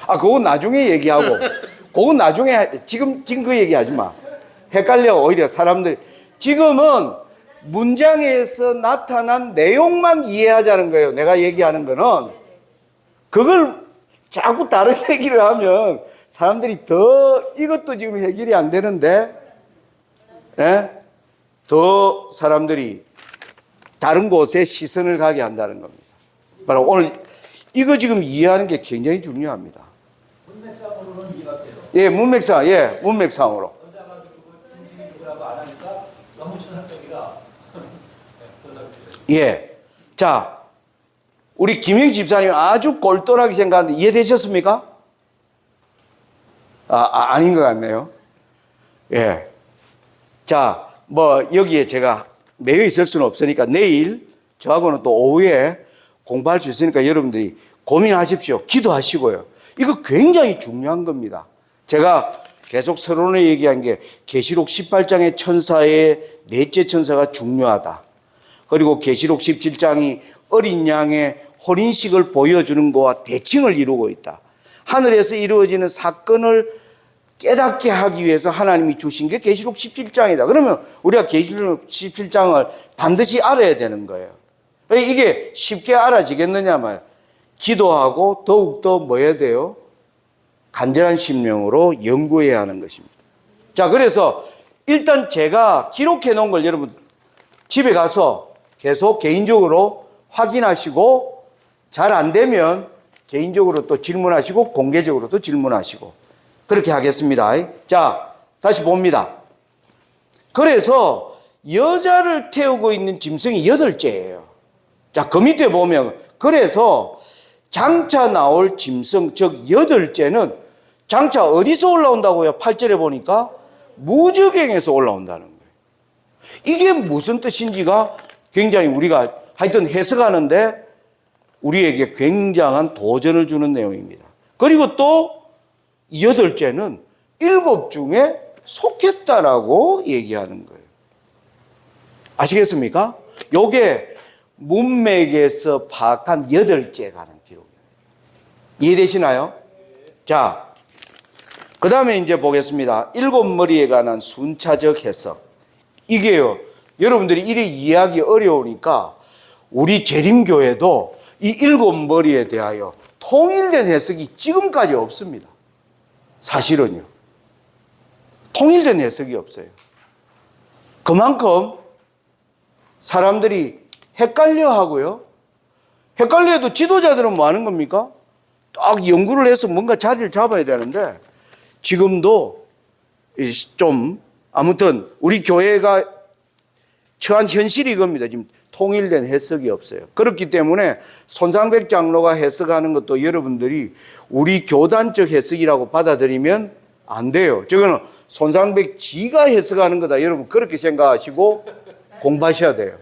아, 그건 나중에 얘기하고. 그건 나중에, 지금 그 얘기하지 마. 헷갈려, 오히려 사람들이. 지금은 문장에서 나타난 내용만 이해하자는 거예요. 내가 얘기하는 거는. 그걸 자꾸 다른 얘기를 하면 사람들이 더, 이것도 지금 해결이 안 되는데, 예? 더 사람들이 다른 곳에 시선을 가게 한다는 겁니다. 바로 오늘 이거 지금 이해하는 게 굉장히 중요합니다. 문맥상으로는 이해가 돼요. 예, 문맥상으로. 예. 자, 우리 김영 집사님 아주 꼴똘하게 생각하는데 이해되셨습니까? 아닌 것 같네요. 예. 자, 뭐, 여기에 제가 매여 있을 수는 없으니까 내일 저하고는 또 오후에 공부할 수 있으니까 여러분들이 고민하십시오. 기도하시고요. 이거 굉장히 중요한 겁니다. 제가 계속 서론에 얘기한 게 계시록 18장의 천사의 넷째 천사가 중요하다. 그리고 계시록 17장이 어린 양의 혼인식을 보여주는 것과 대칭을 이루고 있다. 하늘에서 이루어지는 사건을 깨닫게 하기 위해서 하나님이 주신 게 계시록 17장이다. 그러면 우리가 계시록 17장을 반드시 알아야 되는 거예요. 이게 쉽게 알아지겠느냐 말. 기도하고 더욱더 뭐 해야 돼요? 간절한 심령으로 연구해야 하는 것입니다. 자, 그래서 일단 제가 기록해 놓은 걸 여러분 집에 가서 계속 개인적으로 확인하시고 잘 안 되면 개인적으로 또 질문하시고 공개적으로 또 질문하시고 그렇게 하겠습니다. 자, 다시 봅니다. 그래서 여자를 태우고 있는 짐승이 8째예요. 자, 그 밑에 보면 그래서 장차 나올 짐승 즉 8째는 장차 어디서 올라온다고요? 8절에 보니까 무저갱에서 올라온다는 거예요. 이게 무슨 뜻인지가 굉장히 우리가 하여튼 해석하는데 우리에게 굉장한 도전을 주는 내용입니다. 그리고 또 8째는 7 중에 속했다라고 얘기하는 거예요. 아시겠습니까? 요게 문맥에서 파악한 8째 가는 기록입니다. 이해되시나요? 자, 그 다음에 이제 보겠습니다. 7머리에 관한 순차적 해석. 이게요, 여러분들이 이래 이해하기 어려우니까 우리 재림교회도 이 7머리에 대하여 통일된 해석이 지금까지 없습니다. 사실은요. 통일된 해석이 없어요. 그만큼 사람들이 헷갈려 하고요. 헷갈려 해도 지도자들은 뭐 하는 겁니까? 딱 연구를 해서 뭔가 자리를 잡아야 되는데 지금도 좀 아무튼 우리 교회가 처한 현실이 이겁니다. 지금 통일된 해석이 없어요. 그렇기 때문에 손상백 장로가 해석하는 것도 여러분들이 우리 교단적 해석이라고 받아들이면 안 돼요. 저거는 손상백 지가 해석하는 거다. 여러분 그렇게 생각하시고 공부하셔야 돼요.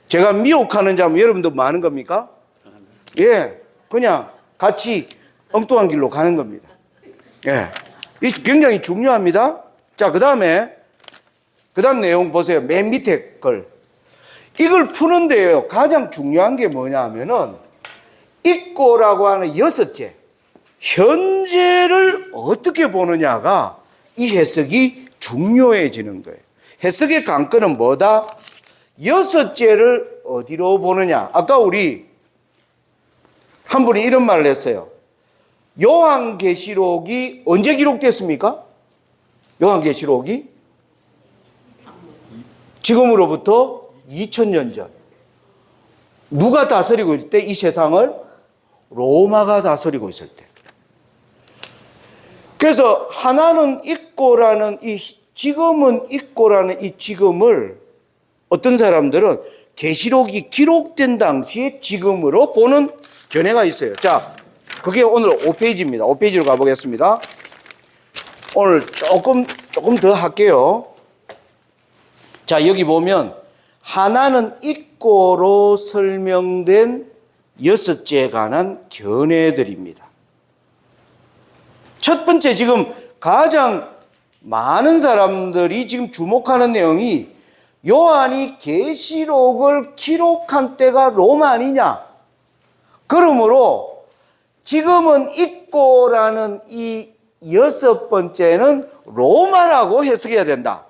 제가 미혹하는 자면 여러분도 많은 겁니까? 예, 그냥 같이 엉뚱한 길로 가는 겁니다. 예, 이 굉장히 중요합니다. 자, 그 다음 내용 보세요. 맨 밑에 걸. 이걸 푸는데요. 가장 중요한 게 뭐냐 하면은, 있고라고 하는 6째. 현재를 어떻게 보느냐가 이 해석이 중요해지는 거예요. 해석의 관건은 뭐다? 6째를 어디로 보느냐. 아까 우리 한 분이 이런 말을 했어요. 요한계시록이 언제 기록됐습니까? 요한계시록이 지금으로부터 2000년 전. 누가 다스리고 있을 때 이 세상을? 로마가 다스리고 있을 때. 그래서 하나는 있고라는 지금은 있고라는 이 지금을 어떤 사람들은 계시록이 기록된 당시에 지금으로 보는 견해가 있어요. 자, 그게 오늘 5페이지입니다. 5페이지로 가보겠습니다. 오늘 조금 더 할게요. 자, 여기 보면 하나는 있고로 설명된 여섯째에 관한 견해들입니다. 첫 번째, 지금 가장 많은 사람들이 지금 주목하는 내용이 요한이 계시록을 기록한 때가 로마 아니냐. 그러므로 지금은 있고라는 이 여섯 번째는 로마라고 해석해야 된다.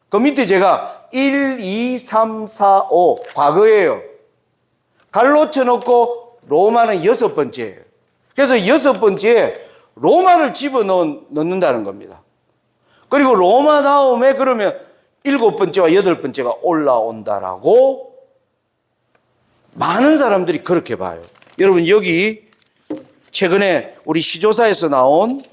그 밑에 제가 1, 2, 3, 4, 5 과거예요. 갈로 쳐놓고 로마는 여섯 번째예요. 그래서 여섯 번째에 로마를 집어넣는다는 겁니다. 그리고 로마 다음에 그러면 일곱 번째와 여덟 번째가 올라온다라고 많은 사람들이 그렇게 봐요. 여러분, 여기 최근에 우리 시조사에서 나온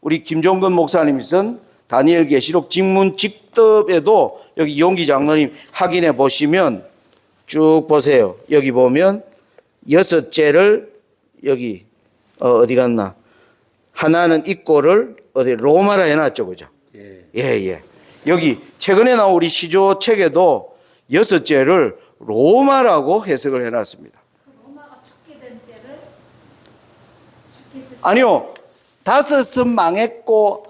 우리 김종근 목사님이 쓴 다니엘 계시록 직문 직접에도 여기 용기 장로님 확인해 보시면 쭉 보세요. 여기 보면 여섯째를 여기 어디 갔나? 하나는 있고를 어디 로마라 해놨죠, 그죠? 예. 여기 최근에 나온 우리 시조 책에도 여섯째를 로마라고 해석을 해놨습니다. 로마가 죽게 된 때를 아니요, 다섯은 망했고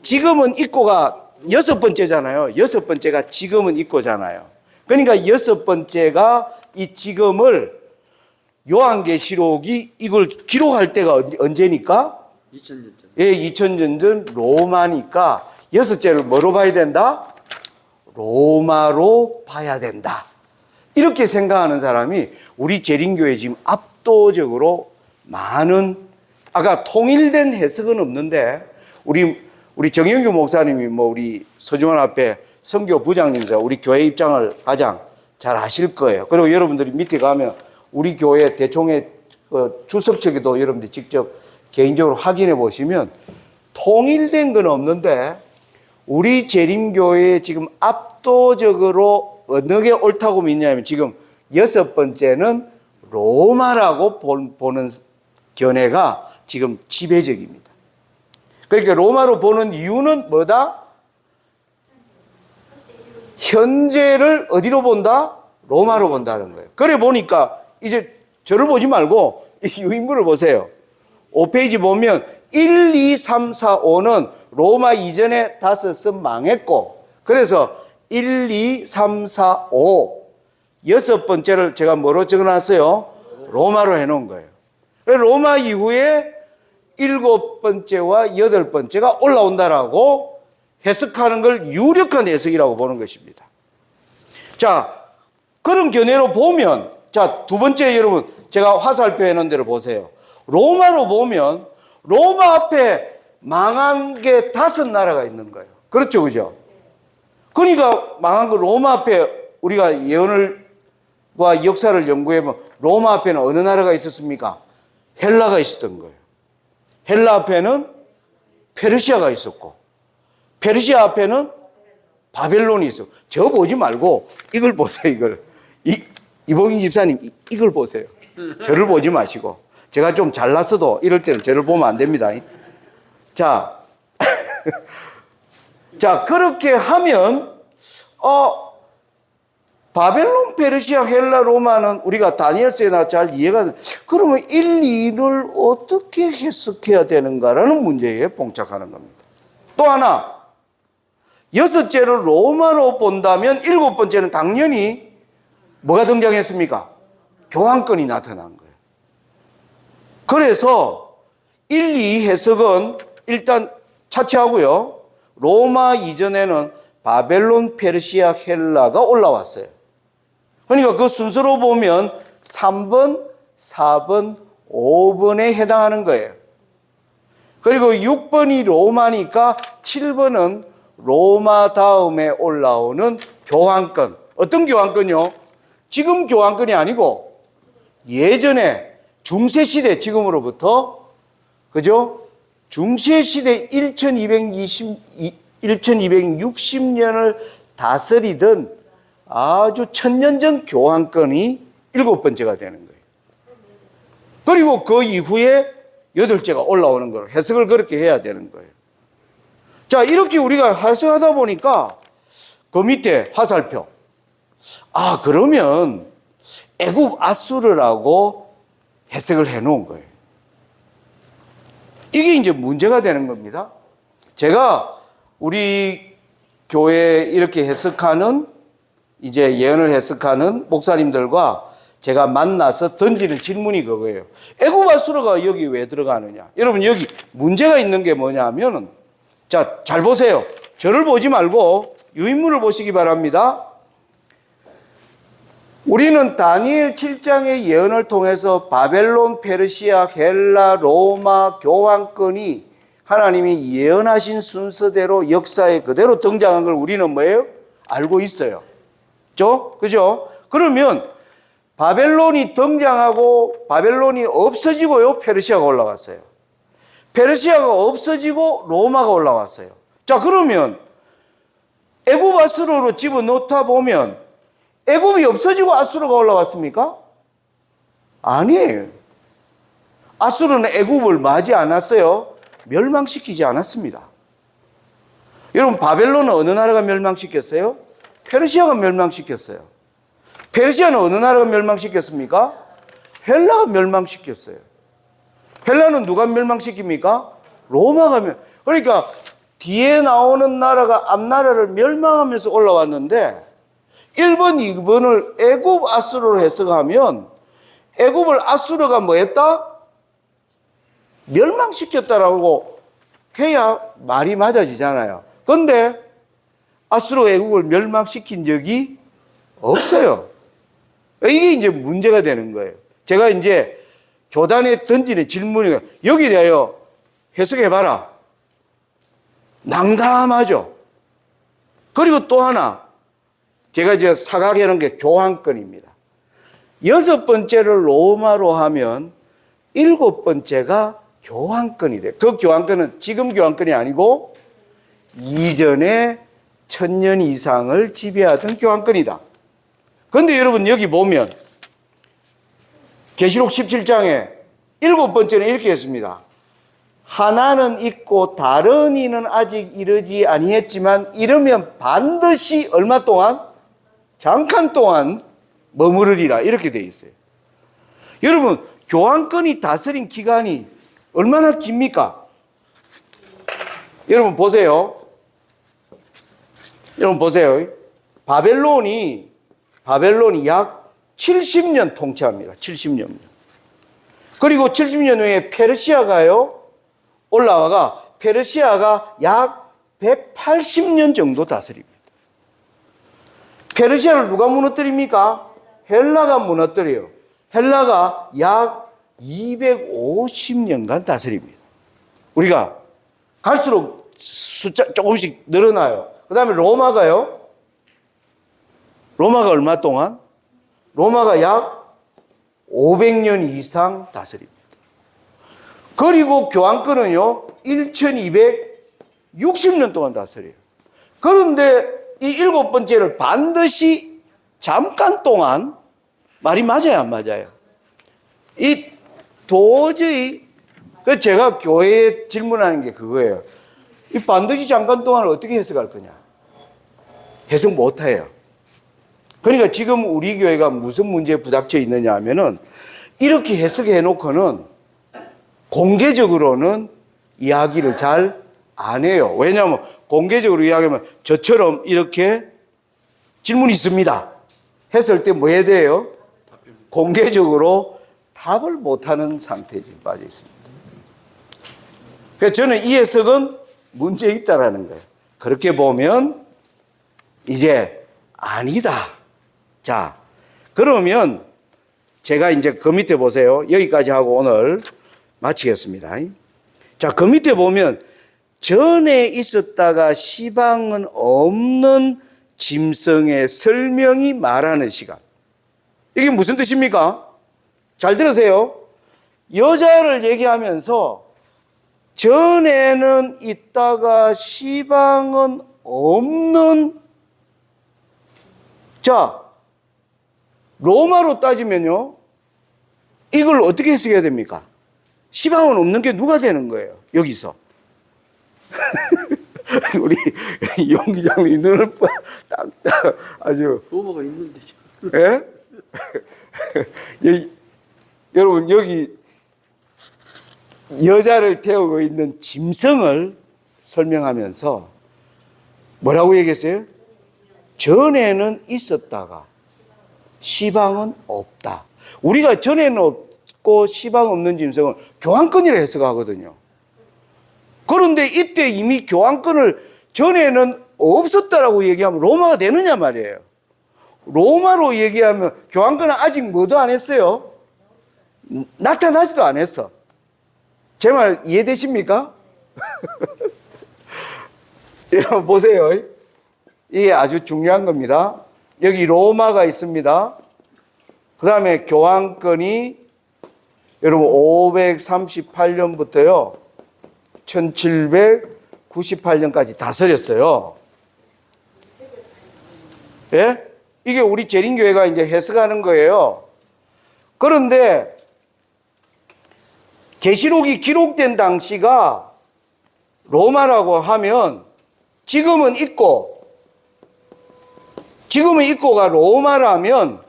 지금은 있고가 여섯 번째잖아요. 여섯 번째가 지금은 있고잖아요. 그러니까 여섯 번째가 이 지금을 요한계시록이 이걸 기록할 때가 언제니까? 2000년 전. 예, 2000년 전 로마니까 여섯째를 뭐로 봐야 된다? 로마로 봐야 된다. 이렇게 생각하는 사람이 우리 재림교회 지금 압도적으로 많은, 아까 통일된 해석은 없는데 우리 정영규 목사님이 우리 서중환 앞에 선교 부장님이자 우리 교회 입장을 가장 잘 아실 거예요. 그리고 여러분들이 밑에 가면 우리 교회 대총회 주석책에도 여러분들이 직접 개인적으로 확인해 보시면 통일된 건 없는데 우리 재림교회에 지금 압도적으로 어느 게 옳다고 믿냐면 지금 여섯 번째는 로마라고 보는 견해가 지금 지배적입니다. 그러니까 로마로 보는 이유는 뭐다? 현재를 어디로 본다? 로마로 본다는 거예요. 그래 보니까 이제 저를 보지 말고 이 유인물을 보세요. 5페이지 보면 1, 2, 3, 4, 5는 로마 이전에 다섯은 망했고 그래서 1, 2, 3, 4, 5 여섯 번째를 제가 뭐로 적어놨어요? 로마로 해놓은 거예요. 로마 이후에 일곱 번째와 여덟 번째가 올라온다라고 해석하는 걸 유력한 해석이라고 보는 것입니다. 자, 그런 견해로 보면, 자, 두 번째 여러분, 제가 화살표 해놓은 대로 보세요. 로마로 보면, 로마 앞에 망한 게 다섯 나라가 있는 거예요. 그렇죠, 그죠? 그러니까 망한 거 로마 앞에 우리가 예언과 역사를 연구해보면 로마 앞에는 어느 나라가 있었습니까? 헬라가 있었던 거예요. 헬라 앞에는 페르시아가 있었고, 페르시아 앞에는 바벨론이 있었고, 저 보지 말고 이걸 보세요, 이걸. 이봉희 집사님, 이걸 보세요. 저를 보지 마시고. 제가 좀 잘났어도 이럴 때는 저를 보면 안 됩니다. 자, 자, 그렇게 하면, 바벨론, 페르시아, 헬라, 로마는 우리가 다니엘서에나 잘 이해가 돼. 그러면 1, 2를 어떻게 해석해야 되는가라는 문제에 봉착하는 겁니다. 또 하나, 여섯째를 로마로 본다면 일곱 번째는 당연히 뭐가 등장했습니까? 교환권이 나타난 거예요. 그래서 1, 2 해석은 일단 차치하고요. 로마 이전에는 바벨론, 페르시아, 헬라가 올라왔어요. 그러니까 그 순서로 보면 3번, 4번, 5번에 해당하는 거예요. 그리고 6번이 로마니까 7번은 로마 다음에 올라오는 교환권. 어떤 교환권이요? 지금 교환권이 아니고 예전에 중세시대, 지금으로부터, 그죠? 중세시대 1260년을 다스리던 아주 천년전 교환권이 일곱 번째가 되는 거예요. 그리고 그 이후에 여덟째가 올라오는 거예요. 해석을 그렇게 해야 되는 거예요. 자, 이렇게 우리가 해석하다 보니까 그 밑에 화살표 아, 그러면 애굽 아수르라고 해석을 해 놓은 거예요. 이게 이제 문제가 되는 겁니다. 제가 우리 교회 이렇게 해석하는 이제 예언을 해석하는 목사님들과 제가 만나서 던지는 질문이 그거예요. 애굽 아수르가 여기 왜 들어가느냐? 여러분, 여기 문제가 있는 게 뭐냐면은, 자, 잘 보세요. 저를 보지 말고 유인물을 보시기 바랍니다. 우리는 다니엘 7장의 예언을 통해서 바벨론, 페르시아, 헬라, 로마 교황권이 하나님이 예언하신 순서대로 역사에 그대로 등장한 걸 우리는 뭐예요? 알고 있어요. 그죠? 그러면 바벨론이 등장하고 바벨론이 없어지고요, 페르시아가 올라왔어요. 페르시아가 없어지고 로마가 올라왔어요. 자, 그러면 애굽 아수르로 집어넣다 보면 애굽이 없어지고 아수르가 올라왔습니까? 아니에요. 아수르는 애굽을 맞이 않았어요. 멸망시키지 않았습니다. 여러분, 바벨론은 어느 나라가 멸망시켰어요? 페르시아가 멸망시켰어요. 페르시아는 어느 나라가 멸망시켰습니까? 헬라가 멸망시켰어요. 헬라는 누가 멸망시킵니까? 로마가 그러니까 뒤에 나오는 나라가 앞나라를 멸망하면서 올라왔는데 1번, 2번을 애굽 아수르로 해석하면 애굽을 아수르가 뭐 했다? 멸망시켰다라고 해야 말이 맞아지잖아요. 그런데 아수르가 애굽을 멸망시킨 적이 없어요. 이게 이제 문제가 되는 거예요. 제가 이제 교단에 던지는 질문이 여기 대하여 해석해봐라. 난감하죠. 그리고 또 하나, 제가 이제 사각해놓은 게 교황권입니다. 6번째를 로마로 하면 7번째가 교황권이 돼요. 그 교황권은 지금 교황권이 아니고 이전에 1000년 이상을 지배하던 교황권이다. 그런데 여러분, 여기 보면 계시록 17장에 7번째는 이렇게 했습니다. 하나는 있고 다른 이는 아직 이르지 아니했지만 이르면 반드시 얼마 동안? 잠깐 동안 머무르리라, 이렇게 돼 있어요. 여러분, 교황권이 다스린 기간이 얼마나 깁니까? 여러분 보세요. 바벨론이 약 70년 통치합니다. 70년. 그리고 70년 후에 페르시아가요, 올라와가 페르시아가 약 180년 정도 다스립니다. 페르시아를 누가 무너뜨립니까? 헬라가 무너뜨려요. 헬라가 약 250년간 다스립니다. 우리가 갈수록 숫자 조금씩 늘어나요. 그 다음에 로마가 얼마 동안? 로마가 약 500년 이상 다스립니다. 그리고 교황권은요, 1260년 동안 다스려요. 그런데 이 7번째를 반드시 잠깐 동안, 말이 맞아요, 안 맞아요? 이 도저히, 제가 교회에 질문하는 게 그거예요. 이 반드시 잠깐 동안을 어떻게 해석할 거냐? 해석 못 해요. 그러니까 지금 우리 교회가 무슨 문제에 부닥쳐 있느냐 하면은 이렇게 해석해 놓고는 공개적으로는 이야기를 잘 안 해요. 왜냐하면 공개적으로 이야기하면 저처럼 이렇게 질문이 있습니다 했을 때 뭐 해야 돼요? 공개적으로 답을 못하는 상태에 지금 빠져 있습니다. 그래서 저는 이 해석은 문제 있다라는 거예요. 그렇게 보면 이제 아니다. 자, 그러면 제가 이제 그 밑에 보세요. 여기까지 하고 오늘 마치겠습니다. 자, 그 밑에 보면 전에 있었다가 시방은 없는 짐승의 설명이 말하는 시간. 이게 무슨 뜻입니까? 잘 들으세요. 여자를 얘기하면서 전에는 있다가 시방은 없는, 자, 로마로 따지면요, 이걸 어떻게 해석해야 됩니까? 시방은 없는 게 누가 되는 거예요, 여기서? 우리 용 기장님 눈을 딱딱 아주 로마가 있는데 지금. 예? 여러분 여기 여자를 태우고 있는 짐승을 설명하면서 뭐라고 얘기했어요? 전에는 있었다가 시방은 없다. 우리가 전에는 없고 시방 없는 짐승을 교환권이라 해석하거든요. 그런데 이때 이미 교환권을 전에는 없었다라고 얘기하면 로마가 되느냐 말이에요. 로마로 얘기하면 교환권은 아직 뭐도 안 했어요? 나타나지도 않았어. 제 말 이해되십니까? 여러분 보세요. 이게 아주 중요한 겁니다. 여기 로마가 있습니다. 그 다음에 교환권이 여러분 538년부터요 1798년까지 다스렸어요. 예? 이게 우리 재림교회가 이제 해석하는 거예요. 그런데 계시록이 기록된 당시가 로마라고 하면 지금은 있고가 로마라면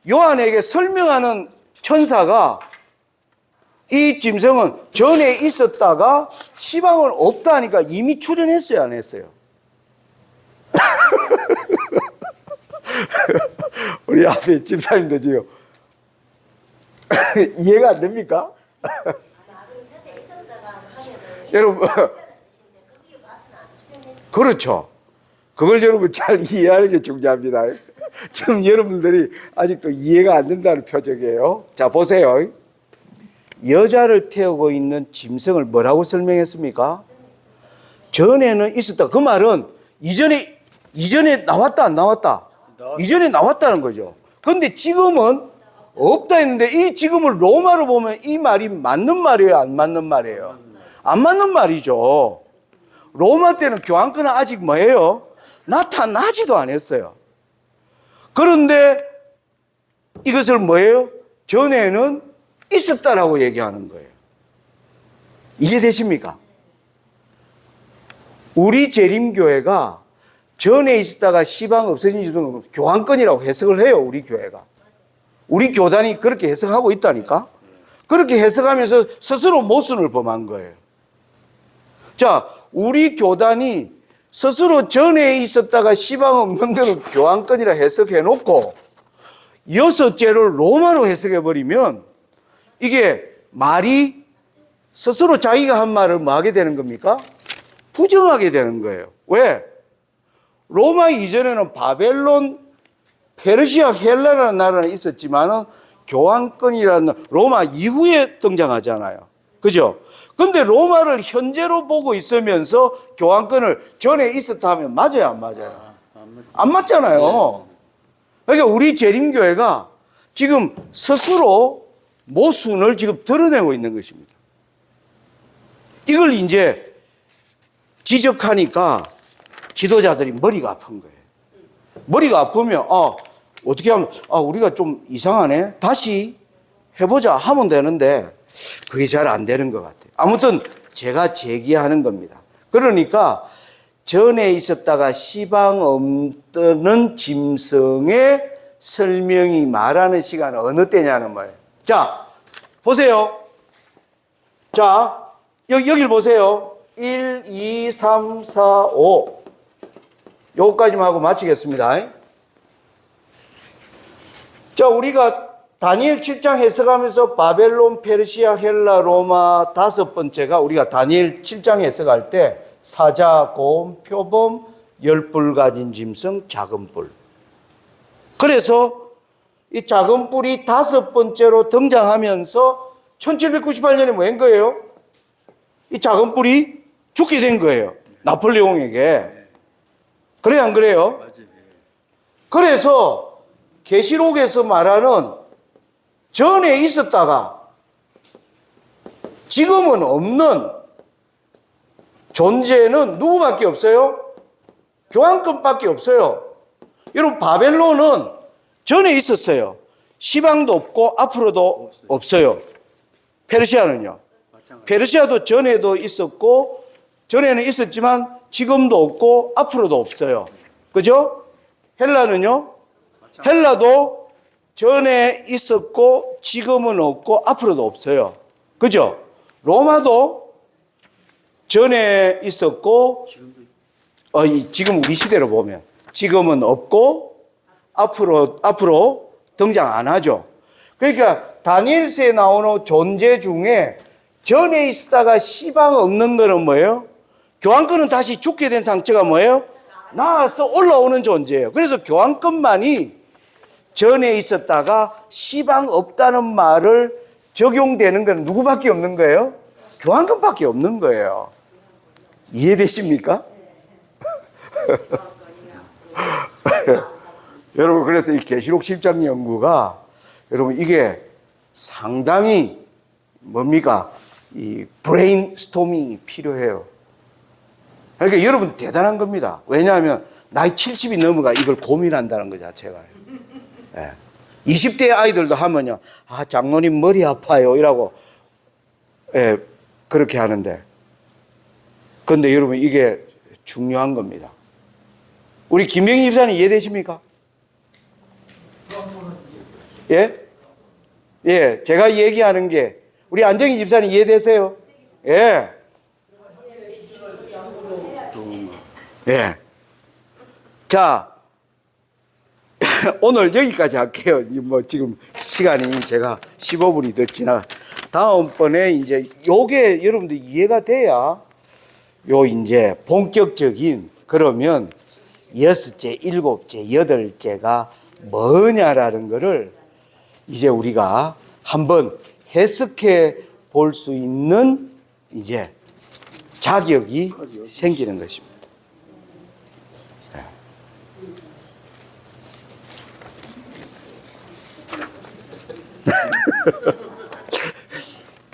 요한에게 설명하는 천사가 이 짐승은 전에 있었다가 시방은 없다 하니까 이미 출현했어요, 안 했어요? 우리 앞에 집사님도 지금 이해가 안 됩니까? 여러분, 그렇죠. 그걸 여러분 잘 이해하는 게 중요합니다. 지금 여러분들이 아직도 이해가 안 된다는 표적이에요. 자, 보세요. 여자를 태우고 있는 짐승을 뭐라고 설명했습니까? 전에는 있었다. 그 말은 이전에 나왔다, 안 나왔다? 이전에 나왔다는 거죠. 그런데 지금은 없다 했는데 이 지금을 로마로 보면 이 말이 맞는 말이에요, 안 맞는 말이에요? 안 맞는 말이죠. 로마 때는 교환권은 아직 뭐예요? 나타나지도 않았어요. 그런데 이것을 뭐예요? 전에는 있었다라고 얘기하는 거예요. 이해되십니까? 우리 재림교회가 전에 있었다가 시방 없어진 집은 교환권이라고 해석을 해요, 우리 교회가. 우리 교단이 그렇게 해석하고 있다니까? 그렇게 해석하면서 스스로 모순을 범한 거예요. 자, 우리 교단이 스스로 전에 있었다가 시방 없는 데는 교환권이라 해석해 놓고 여섯째를 로마로 해석해 버리면 이게 말이 스스로 자기가 한 말을 뭐 하게 되는 겁니까? 부정하게 되는 거예요. 왜? 로마 이전에는 바벨론, 페르시아, 헬라라는 나라는 있었지만은 교환권이라는 로마 이후에 등장하잖아요. 그죠? 근데 로마를 현재로 보고 있으면서 교환권을 전에 있었다 하면 맞아요, 안 맞아요? 안 맞잖아요. 그러니까 우리 재림교회가 지금 스스로 모순을 지금 드러내고 있는 것입니다. 이걸 이제 지적하니까 지도자들이 머리가 아픈 거예요. 머리가 아프면, 어떻게 하면, 우리가 좀 이상하네? 다시 해보자 하면 되는데, 그게 잘 안 되는 것 같아요. 아무튼 제가 제기하는 겁니다. 그러니까 전에 있었다가 시방 없는 짐승의 설명이 말하는 시간은 어느 때냐는 말이에요. 자, 보세요. 자, 여기를 보세요. 1, 2, 3, 4, 5. 요거까지만 하고 마치겠습니다. 자, 우리가 다니엘 7장 해석하면서 바벨론, 페르시아, 헬라, 로마 다섯 번째가 우리가 다니엘 7장 해석할 때 사자, 곰, 표범, 열뿔 가진 짐승, 작은 뿔. 그래서 이 작은 뿔이 다섯 번째로 등장하면서 1798년에 뭐 한 거예요? 이 작은 뿔이 죽게 된 거예요. 나폴레옹에게. 그래요, 안 그래요? 그래서 계시록에서 말하는 전에 있었다가 지금은 없는 존재는 누구밖에 없어요? 교환권밖에 없어요. 여러분, 바벨론은 전에 있었어요. 시방도 없고 앞으로도 없어요. 페르시아는요. 페르시아도 전에도 있었고 전에는 있었지만 지금도 없고 앞으로도 없어요. 그죠? 헬라는요? 헬라도 전에 있었고 지금은 없고 앞으로도 없어요. 그죠? 로마도 전에 있었고 지금 우리 시대로 보면 지금은 없고 앞으로 등장 안 하죠. 그러니까 다니엘서에 나오는 존재 중에 전에 있다가 시방 없는 거는 뭐예요? 교황권은 다시 죽게 된 상처가 뭐예요? 나와서 올라오는 존재예요. 그래서 교황권만이 전에 있었다가 시방 없다는 말을 적용되는 건 누구밖에 없는 거예요? 교황권밖에 없는 거예요. 이해되십니까? 여러분, 그래서 이 계시록 10장 연구가 여러분 이게 상당히 뭡니까? 이 브레인 스토밍이 필요해요. 그러니까 여러분 대단한 겁니다. 왜냐하면 나이 70이 넘어가 이걸 고민한다는 거 자체가. 예. 20대 아이들도 하면요. 아, 장로님 머리 아파요. 이라고. 예, 그렇게 하는데. 그런데 여러분 이게 중요한 겁니다. 우리 김병희 집사님 이해되십니까? 예? 예, 제가 얘기하는 게 우리 안정희 집사님 이해되세요? 예. 예. 자, 오늘 여기까지 할게요. 뭐 지금 시간이 제가 15분이 더 지나. 다음번에 이제 요게 여러분들 이해가 돼야 요 이제 본격적인 그러면 여섯째, 일곱째, 여덟째가 뭐냐라는 거를 이제 우리가 한번 해석해 볼 수 있는 이제 자격이 생기는 것입니다.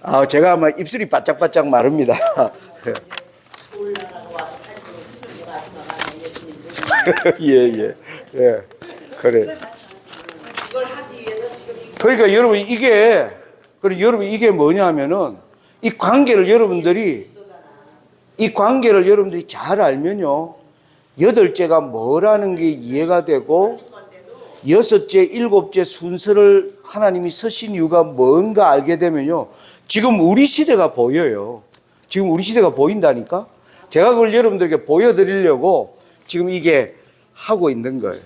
아, 제가 아마 입술이 바짝바짝 마릅니다. 예. 그래. 그러니까 여러분 이게 뭐냐면은 이 관계를 여러분들이 잘 알면요. 여덟째가 뭐라는 게 이해가 되고 여섯째, 일곱째 순서를 하나님이 서신 이유가 뭔가 알게 되면요. 지금 우리 시대가 보여요. 지금 우리 시대가 보인다니까? 제가 그걸 여러분들에게 보여드리려고 지금 이게 하고 있는 거예요.